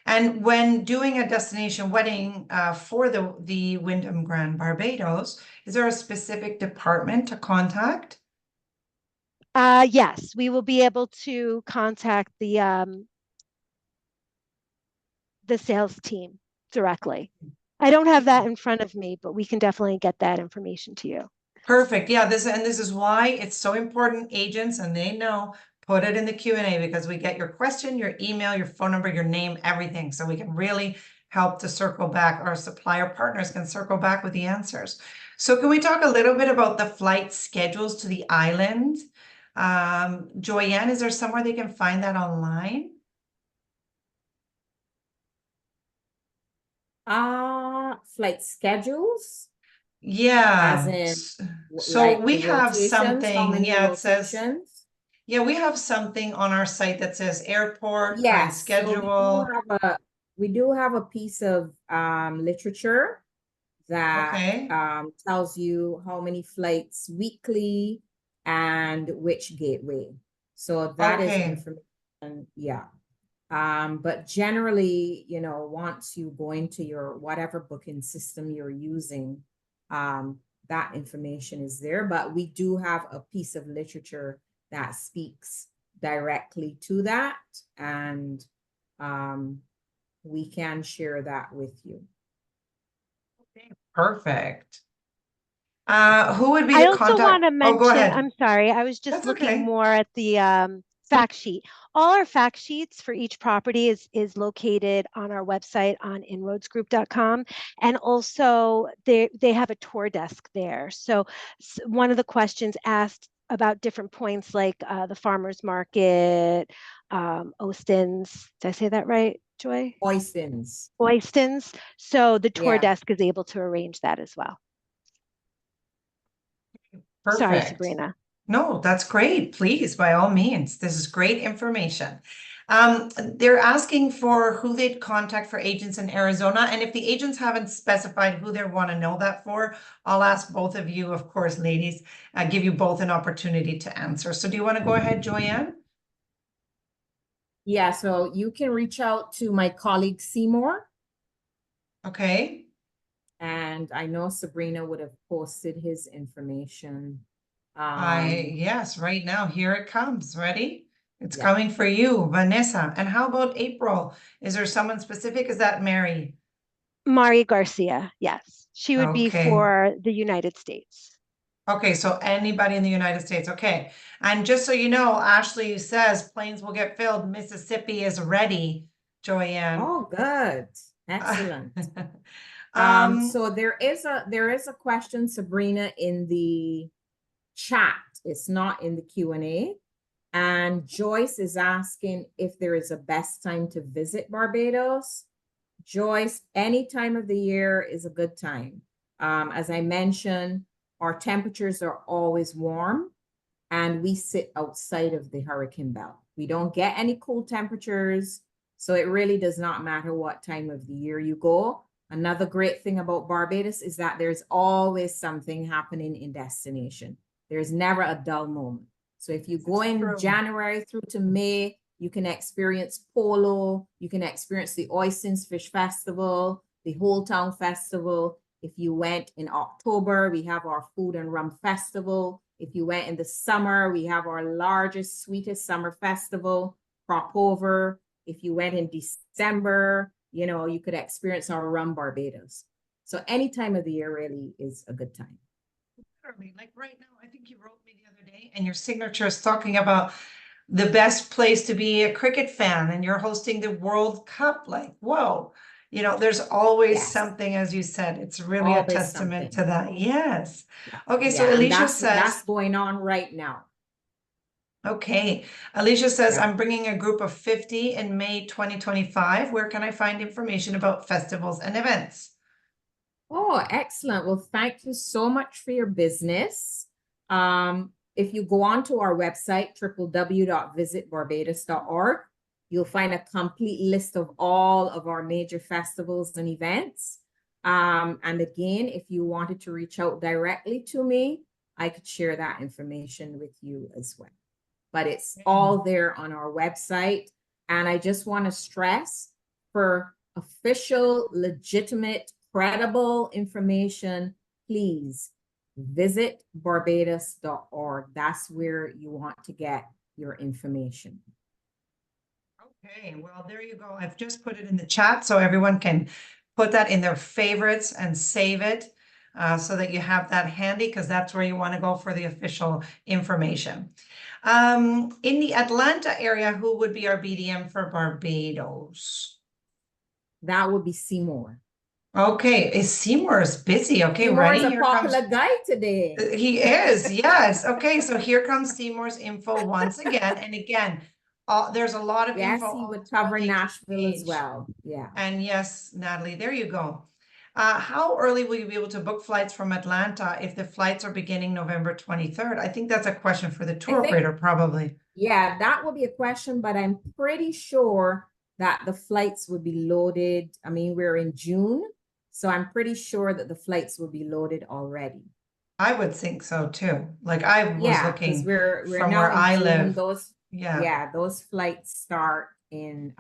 Speaker 1: And when doing a destination wedding for the Wyndham Grand Barbados, is there a specific department to contact?
Speaker 3: Yes, we will be able to contact the sales team directly. I don't have that in front of me, but we can definitely get that information to you.
Speaker 1: Perfect. Yeah, this is why it's so important, agents, and they know, put it in the Q&A because we get your question, your email, your phone number, your name, everything. So we can really help to circle back. Our supplier partners can circle back with the answers. So can we talk a little bit about the flight schedules to the island? Joyanne, is there somewhere they can find that online?
Speaker 2: Flight schedules,
Speaker 1: Yeah.
Speaker 2: as in
Speaker 1: So
Speaker 2: like
Speaker 1: we
Speaker 2: the
Speaker 1: have
Speaker 2: rotations, how
Speaker 1: something,
Speaker 2: many
Speaker 1: yeah, it says,
Speaker 2: rotations?
Speaker 1: yeah, we have something on our site that says airport, current
Speaker 2: Yes, so
Speaker 1: schedule.
Speaker 2: we do have a piece of literature that
Speaker 1: Okay,
Speaker 2: tells you how many flights weekly and which gateway. So that is
Speaker 1: okay,
Speaker 2: information, yeah. But generally, you know, once you go into your whatever booking system you're using, that information is there. But we do have a piece of literature that speaks directly to that, and we can share that with you.
Speaker 1: perfect. Who would be
Speaker 3: I
Speaker 1: the
Speaker 3: also want
Speaker 1: contact?
Speaker 3: to
Speaker 1: Oh, go
Speaker 3: mention,
Speaker 1: ahead.
Speaker 3: I'm sorry, I was just
Speaker 1: That's
Speaker 3: looking
Speaker 1: okay.
Speaker 3: more at the fact sheet. All our fact sheets for each property is located on our website on inroadsgroup.com. And also they have a tour desk there. So one of the questions asked about different points like the farmer's market, Ostins. Did I say that right, Joy?
Speaker 2: Oystins.
Speaker 3: Oystins. So the tour
Speaker 2: Yeah.
Speaker 3: desk is able to arrange that as well. Sorry,
Speaker 1: Perfect.
Speaker 3: Sabrina.
Speaker 1: No, that's great. Please, by all means, this is great information. They're asking for who they'd contact for agents in Arizona. And if the agents haven't specified who they want to know that for, I'll ask both of you, of course, ladies, give you both an opportunity to answer. So do you want to go ahead, Joyanne?
Speaker 2: Yeah, so you can reach out to my colleague Seymour,
Speaker 1: Okay.
Speaker 2: and I know Sabrina would have posted his information.
Speaker 1: Yes, right now, here it comes. Ready? It's
Speaker 2: Yeah.
Speaker 1: coming for you, Vanessa. And how about April? Is there someone specific? Is that Mary?
Speaker 3: Mari Garcia, yes. She would be
Speaker 1: Okay.
Speaker 3: for the United States.
Speaker 1: Okay, so anybody in the United States, okay. And just so you know, Ashley says planes will get filled. Mississippi is ready, Joanne.
Speaker 2: Oh, good. Excellent.
Speaker 1: Um,
Speaker 2: So there is a question, Sabrina, in the chat. It's not in the Q&A. And Joyce is asking if there is a best time to visit Barbados. Joyce, any time of the year is a good time. As I mentioned, our temperatures are always warm and we sit outside of the hurricane belt. We don't get any cold temperatures, so it really does not matter what time of the year you go. Another great thing about Barbados is that there's always something happening in destination. There's never a dull moment. So if you go in January through to May, you can experience polo, you can experience the Oysters Fish Festival, the Whole Town Festival. If you went in October, we have our Food and Rum Festival. If you went in the summer, we have our largest, sweetest summer festival, Crop Over. If you went in December, you know, you could experience our Rum Barbados. So any time of the year really is a good time.
Speaker 1: Like right now, I think you wrote me the other day and your signature is talking about the best place to be a cricket fan and you're hosting the World Cup. Like, whoa, you know, there's always something, as you said, it's really a testament to that. Yes.
Speaker 2: Yeah.
Speaker 1: Okay, so Alicia says
Speaker 2: that's going on right now.
Speaker 1: Okay, Alicia says, I'm bringing a group of 50 in May 2025. Where can I find information about festivals and events?
Speaker 2: Oh, excellent. Well, thank you so much for your business. If you go on to our website, www.visitbarbados.org, you'll find a complete list of all of our major festivals and events. And again, if you wanted to reach out directly to me, I could share that information with you as well. But it's all there on our website. And I just want to stress, for official, legitimate, credible information, please visit barbados.org. That's where you want to get your information.
Speaker 1: Okay, well, there you go. I've just put it in the chat so everyone can put that in their favorites and save it so that you have that handy, because that's where you want to go for the official information. In the Atlanta area, who would be our BDM for Barbados?
Speaker 2: That would be Seymour.
Speaker 1: Okay, Seymour's busy. Okay,
Speaker 2: Seymour
Speaker 1: ready?
Speaker 2: is a
Speaker 1: Here
Speaker 2: popular
Speaker 1: comes...
Speaker 2: guy today.
Speaker 1: He is, yes. Okay, so here comes Seymour's info once again. And again, there's a lot of info.
Speaker 2: Yes, he would cover Nashville as well. Yeah.
Speaker 1: And yes, Natalie, there you go. How early will you be able to book flights from Atlanta if the flights are beginning November 23rd? I think that's a question for the tour operator, probably.
Speaker 2: Yeah, that will be a question, but I'm pretty sure that the flights would be loaded. I mean, we're in June, so I'm pretty sure that the flights will be loaded already.
Speaker 1: I would think so too. Like I was looking
Speaker 2: we're
Speaker 1: from
Speaker 2: now
Speaker 1: where I
Speaker 2: June.
Speaker 1: live.
Speaker 2: Those flights start in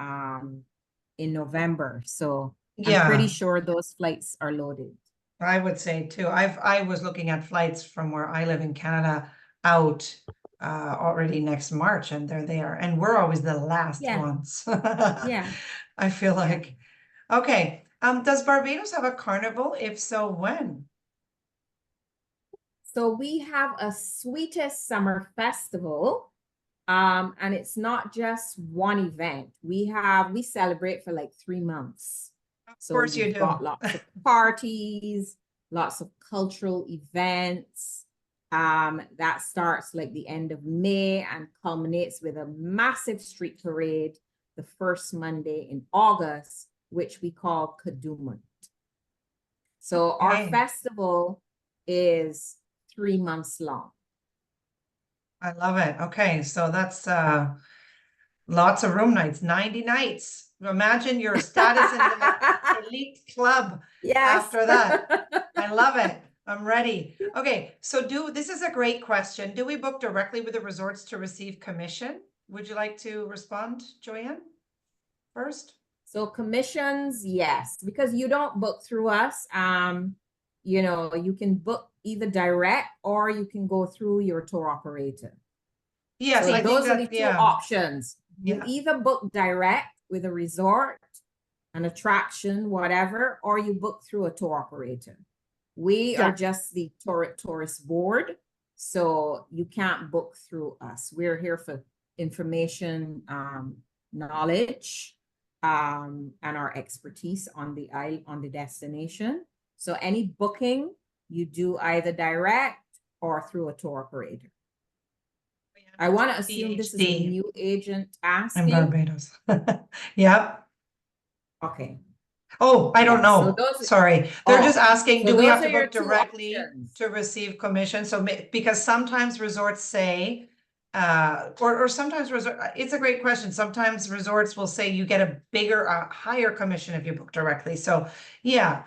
Speaker 2: November. So I'm pretty sure those flights are loaded.
Speaker 1: I would say too. I was looking at flights from where I live in Canada out already next March, and they're there, and we're always the last ones. I feel like. Okay. Does Barbados have a carnival? If so, when?
Speaker 2: So we have a Sweetest Summer Festival. And it's not just one event. We celebrate for like 3 months.
Speaker 1: Of course you do.
Speaker 2: Got lots of parties, lots of cultural events. That starts like the end of May and culminates with a massive street parade the first Monday in August, which we call Kadooment. So our festival is 3 months long.
Speaker 1: I love it. Okay, so that's lots of room nights, 90 nights. Imagine your status in the elite club after that. I love it. I'm ready. Okay, so this is a great question. Do we book directly with the resorts to receive commission? Would you like to respond, Joanne, first?
Speaker 2: So commissions, yes, because you don't book through us. You know, you can book either direct or you can go through your tour operator.
Speaker 1: Yes,
Speaker 2: so those are the two options. You either book direct with a resort, an attraction, whatever, or you book through a tour operator. We are
Speaker 3: Yeah.
Speaker 2: just the tourist board, so you can't book through us. We're here for information, knowledge, and our expertise on the destination. So any booking you do either direct or through a tour operator. I want to assume this is a
Speaker 1: PhD
Speaker 2: new agent
Speaker 1: in
Speaker 2: asking.
Speaker 1: Barbados. Yep.
Speaker 2: Okay.
Speaker 1: Oh, I don't
Speaker 2: Yeah, so
Speaker 1: know.
Speaker 2: those-
Speaker 1: Sorry. They're just
Speaker 2: Oh,
Speaker 1: asking,
Speaker 2: so
Speaker 1: do we
Speaker 2: those
Speaker 1: have to
Speaker 2: are your
Speaker 1: book
Speaker 2: two
Speaker 1: directly
Speaker 2: options.
Speaker 1: to receive commission? So because sometimes resorts say, or sometimes resort, it's a great question. Sometimes resorts will say you get a bigger, higher commission if you book directly. So yeah,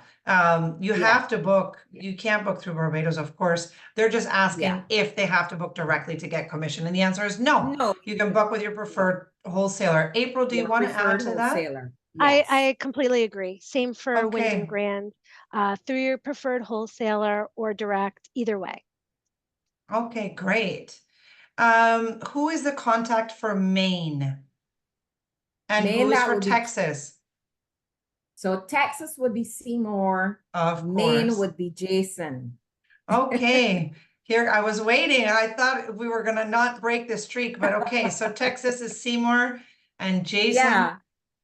Speaker 1: you
Speaker 2: Yeah.
Speaker 1: have to book, you can't book through Barbados, of course. They're just asking
Speaker 2: Yeah.
Speaker 1: if they have to book directly to get commission. And the answer is no.
Speaker 2: No,
Speaker 1: You can book with your preferred wholesaler. April, do you
Speaker 2: your
Speaker 1: want to add
Speaker 2: preferred
Speaker 1: to that?
Speaker 2: wholesaler. Yes.
Speaker 3: I completely agree. Same for Wyndham
Speaker 1: Okay.
Speaker 3: Grand, through your preferred wholesaler or direct, either way.
Speaker 1: Okay, great. Who is the contact for Maine? And
Speaker 2: Maine,
Speaker 1: who is
Speaker 2: that
Speaker 1: for
Speaker 2: would be-
Speaker 1: Texas?
Speaker 2: So Texas would be Seymour.
Speaker 1: Of
Speaker 2: Maine
Speaker 1: course.
Speaker 2: would be Jason.
Speaker 1: Okay, here I was waiting. I thought we were gonna not break the streak, but okay, so Texas is Seymour and Jason
Speaker 2: Yeah,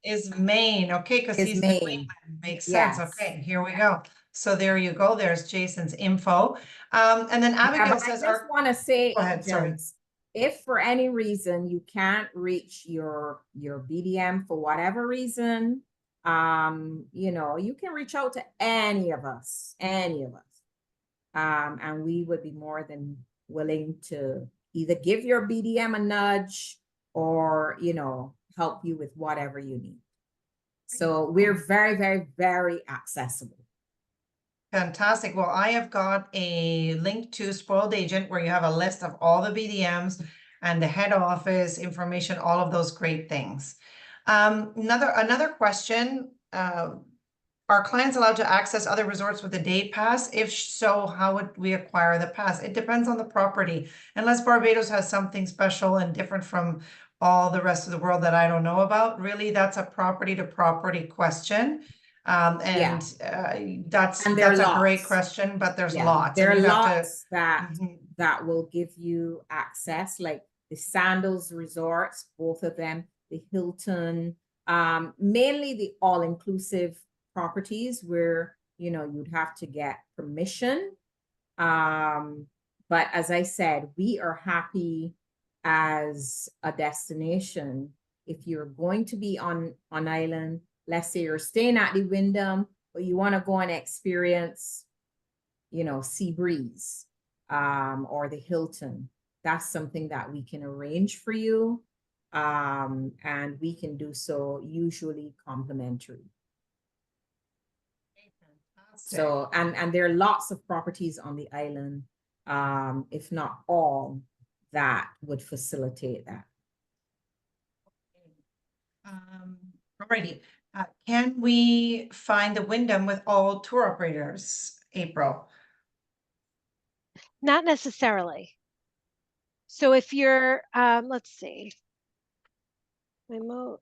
Speaker 1: is Maine. Okay, because
Speaker 2: is
Speaker 1: he's New
Speaker 2: Maine.
Speaker 1: England. Makes sense.
Speaker 2: Yes.
Speaker 1: Okay, here we go. So there you go. There's Jason's info. And then
Speaker 2: Yeah,
Speaker 1: Abigail
Speaker 2: but I
Speaker 1: says,
Speaker 2: just want to say,
Speaker 1: Go ahead, sorry.
Speaker 2: agents, if for any reason you can't reach your BDM for whatever reason, you can reach out to any of us. And we would be more than willing to either give your BDM a nudge or, help you with whatever you need. So we're very, very, very accessible.
Speaker 1: Fantastic. Well, I have got a link to Spoiled Agent where you have a list of all the BDMs and the head office information, all of those great things. Another question, are clients allowed to access other resorts with a day pass? If so, how would we acquire the pass? It depends on the property. Unless Barbados has something special and different from all the rest of the world that I don't know about, really, that's a property to property question. That's
Speaker 2: And there
Speaker 1: that's
Speaker 2: are
Speaker 1: a great
Speaker 2: lots.
Speaker 1: question, but there's
Speaker 2: Yeah,
Speaker 1: lots.
Speaker 2: there
Speaker 1: and
Speaker 2: are
Speaker 1: you have to-
Speaker 2: lots that
Speaker 1: Mhm.
Speaker 2: that will give you access, like the Sandals resorts, both of them, the Hilton, mainly the all-inclusive properties where you'd have to get permission. But as I said, we are happy as a destination. If you're going to be on island, let's say you're staying at the Wyndham, but you want to go and experience Sea Breeze, or the Hilton, that's something that we can arrange for you. And we can do so usually complimentary.
Speaker 1: Fantastic.
Speaker 2: So, and there are lots of properties on the island, if not all, that would facilitate that.
Speaker 1: Alrighty. Can we find the Wyndham with all tour operators, April?
Speaker 3: Not necessarily. So if you're, let's see, remote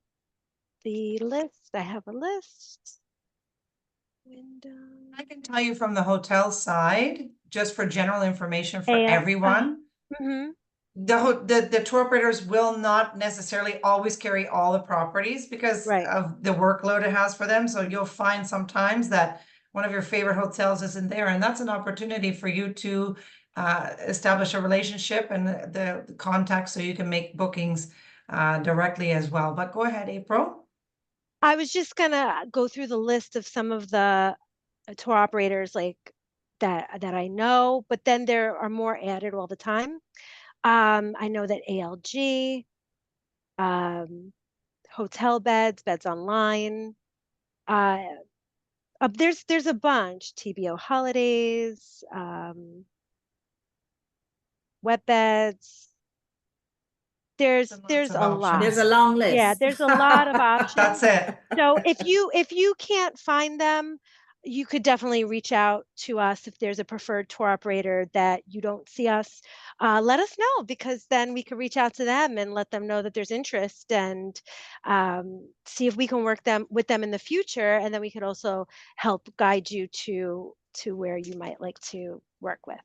Speaker 3: the list. I have a list. Window.
Speaker 1: I can tell you from the hotel side, just for general information for
Speaker 3: Yeah.
Speaker 1: everyone.
Speaker 3: Mm-hmm.
Speaker 1: The tour operators will not necessarily always carry all the properties because
Speaker 3: Right.
Speaker 1: of the workload it has for them. So you'll find sometimes that one of your favorite hotels isn't there, and that's an opportunity for you to establish a relationship and the contact so you can make bookings directly as well. But go ahead, April.
Speaker 3: I was just gonna go through the list of some of the tour operators like that I know, but then there are more added all the time. I know that ALG, hotel beds online. There's a bunch. TBO Holidays, wet beds. There's
Speaker 1: Lots of
Speaker 3: a lot.
Speaker 2: There's a long list.
Speaker 3: Yeah, there's a lot of options.
Speaker 1: That's it.
Speaker 3: So if you can't find them, you could definitely reach out to us if there's a preferred tour operator that you don't see us. Let us know, because then we could reach out to them and let them know that there's interest, and see if we can work with them in the future. And then we could also help guide you to to where you might like to work with.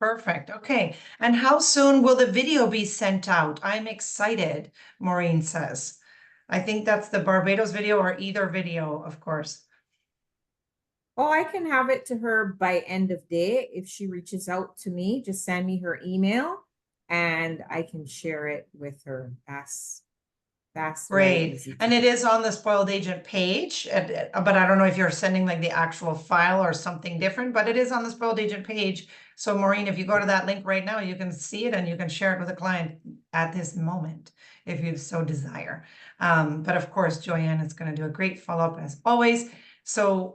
Speaker 1: Perfect. Okay. And how soon will the video be sent out? I'm excited, Maureen says. I think that's the Barbados video or either video, of course.
Speaker 2: Oh, I can have it to her by end of day. If she reaches out to me, just send me her email and I can share it with her. That's very
Speaker 1: Great.
Speaker 2: easy to
Speaker 1: And it
Speaker 2: do.
Speaker 1: is on the spoiled agent page, but I don't know if you're sending like the actual file or something different, but it is on the spoiled agent page. So Maureen, if you go to that link right now, you can see it and you can share it with a client at this moment, if you so desire. But of course, Joanne is going to do a great follow-up as always. So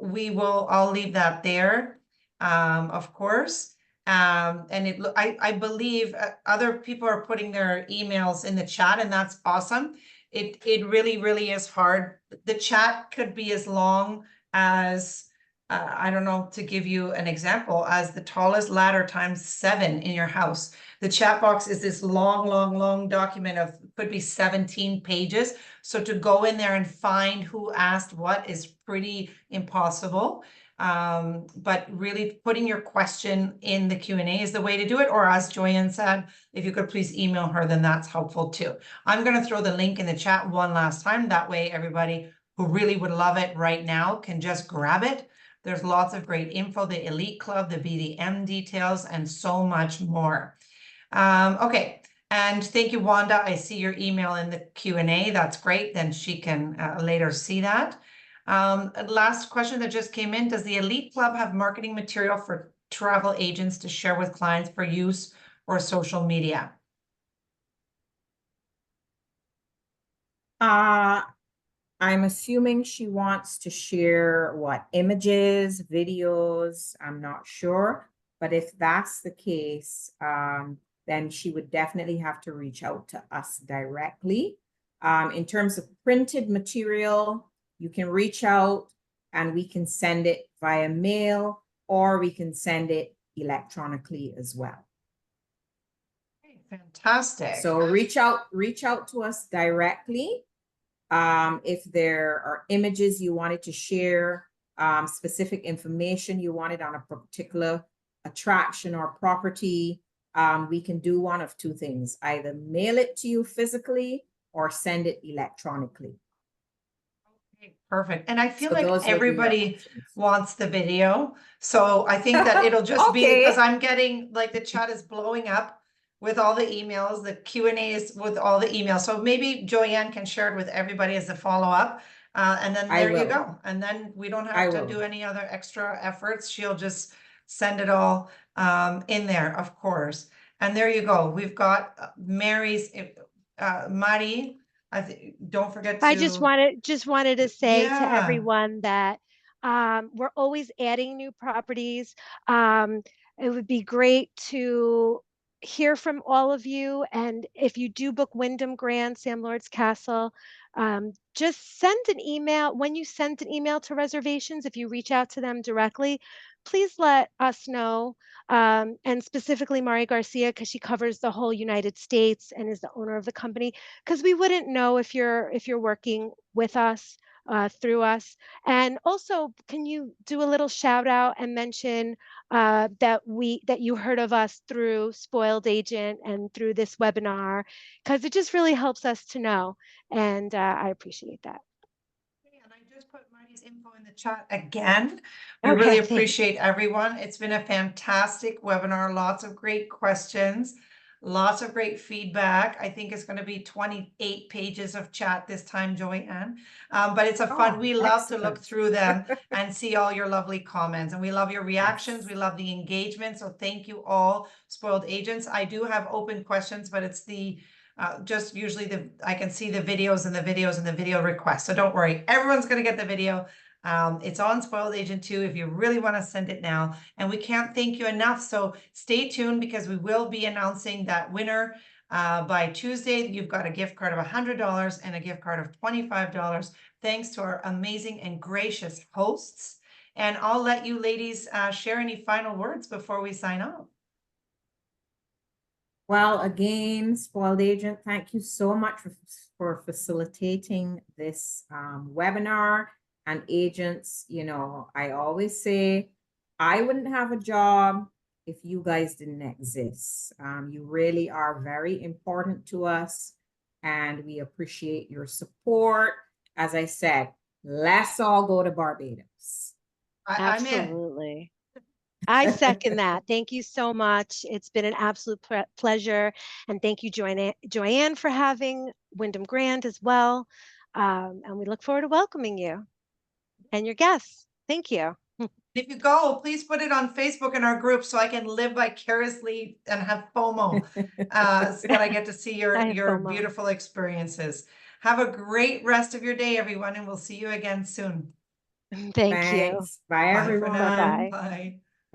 Speaker 1: I'll leave that there, of course. And I believe other people are putting their emails in the chat, and that's awesome. It really is hard. The chat could be as long as, I don't know, to give you an example, as the tallest ladder times 7 in your house. The chat box is this long document of, could be 17 pages. So to go in there and find who asked what is pretty impossible. But really putting your question in the Q&A is the way to do it. Or as Joanne said, if you could please email her, then that's helpful too. I'm going to throw the link in the chat one last time. That way everybody who really would love it right now can just grab it. There's lots of great info, the Elite Club, the BDM details, and so much more. Okay. And thank you, Wanda. I see your email in the Q&A. That's great. Then she can later see that. Last question that just came in. Does the Elite Club have marketing material for travel agents to share with clients for use or social media?
Speaker 2: I'm assuming she wants to share what, images, videos, I'm not sure. But if that's the case, then she would definitely have to reach out to us directly. In terms of printed material, you can reach out and we can send it via mail or we can send it electronically as well.
Speaker 1: Fantastic.
Speaker 2: So reach out to us directly. If there are images you wanted to share, specific information you wanted on a particular attraction or property, we can do one of two things, either mail it to you physically or send it electronically.
Speaker 1: Okay, perfect. And I feel
Speaker 2: So
Speaker 1: like
Speaker 2: those would be your
Speaker 1: everybody
Speaker 2: options.
Speaker 1: wants the video. So I think that it'll just be,
Speaker 2: Okay.
Speaker 1: because I'm getting, like, the chat is blowing up with all the emails, the Q&A is with all the emails. So maybe Joanne can share it with everybody as a follow-up. And then
Speaker 2: I
Speaker 1: there you
Speaker 2: will.
Speaker 1: go. And then we don't
Speaker 2: I
Speaker 1: have to
Speaker 2: will.
Speaker 1: do any other extra efforts. She'll just send it all in there, of course. And there you go. We've got Mary's, Mari, don't forget to.
Speaker 3: I just wanted to say to
Speaker 1: Yeah.
Speaker 3: everyone that we're always adding new properties. It would be great to hear from all of you. And if you do book Wyndham Grand, Sam Lord's Castle, just send an email. When you send an email to reservations, if you reach out to them directly, please let us know. And specifically Mari Garcia, because she covers the whole United States and is the owner of the company, because we wouldn't know if you're working with us, through us. And also, can you do a little shout out and mention that you heard of us through Spoiled Agent and through this webinar, because it just really helps us to know. And I appreciate that.
Speaker 1: And I just put Marty's info in the chat again. We really appreciate everyone. It's been a fantastic webinar. Lots of great questions, lots of great feedback. I think it's going to be 28 pages of chat this time, Joanne. But it's a fun. We love to look through them and see all your lovely comments. And we love your reactions. We love the engagement. So thank you all, Spoiled Agents. I do have open questions, but it's the just usually I can see the videos and the video requests. So don't worry, everyone's going to get the video. It's on Spoiled Agent 2 if you really want to send it now. And we can't thank you enough. So stay tuned because we will be announcing that winner by Tuesday. You've got a gift card of $100 and a gift card of $25. Thanks to our amazing and gracious hosts. And I'll let you ladies share any final words before we sign off.
Speaker 2: Well, again, Spoiled Agent, thank you so much for facilitating this webinar. And agents, you know, I always say, I wouldn't have a job if you guys didn't exist. You really are very important to us, and we appreciate your support. As I said, let's all go to Barbados.
Speaker 1: I'm in.
Speaker 3: Absolutely. I second that. Thank you so much. It's been an absolute pleasure. And thank you, Joanne, for having Wyndham Grand as well. And we look forward to welcoming you and your guests. Thank you.
Speaker 1: If you go, please put it on Facebook in our group so I can live vicariously and have FOMO, so that I get to see
Speaker 3: I have
Speaker 1: your
Speaker 3: FOMO.
Speaker 1: beautiful experiences. Have a great rest of your day, everyone, and we'll see you again soon.
Speaker 3: Thank you.
Speaker 2: Thanks. Bye,
Speaker 1: Bye for
Speaker 2: everyone.
Speaker 1: now.
Speaker 3: Bye-bye.
Speaker 1: Bye.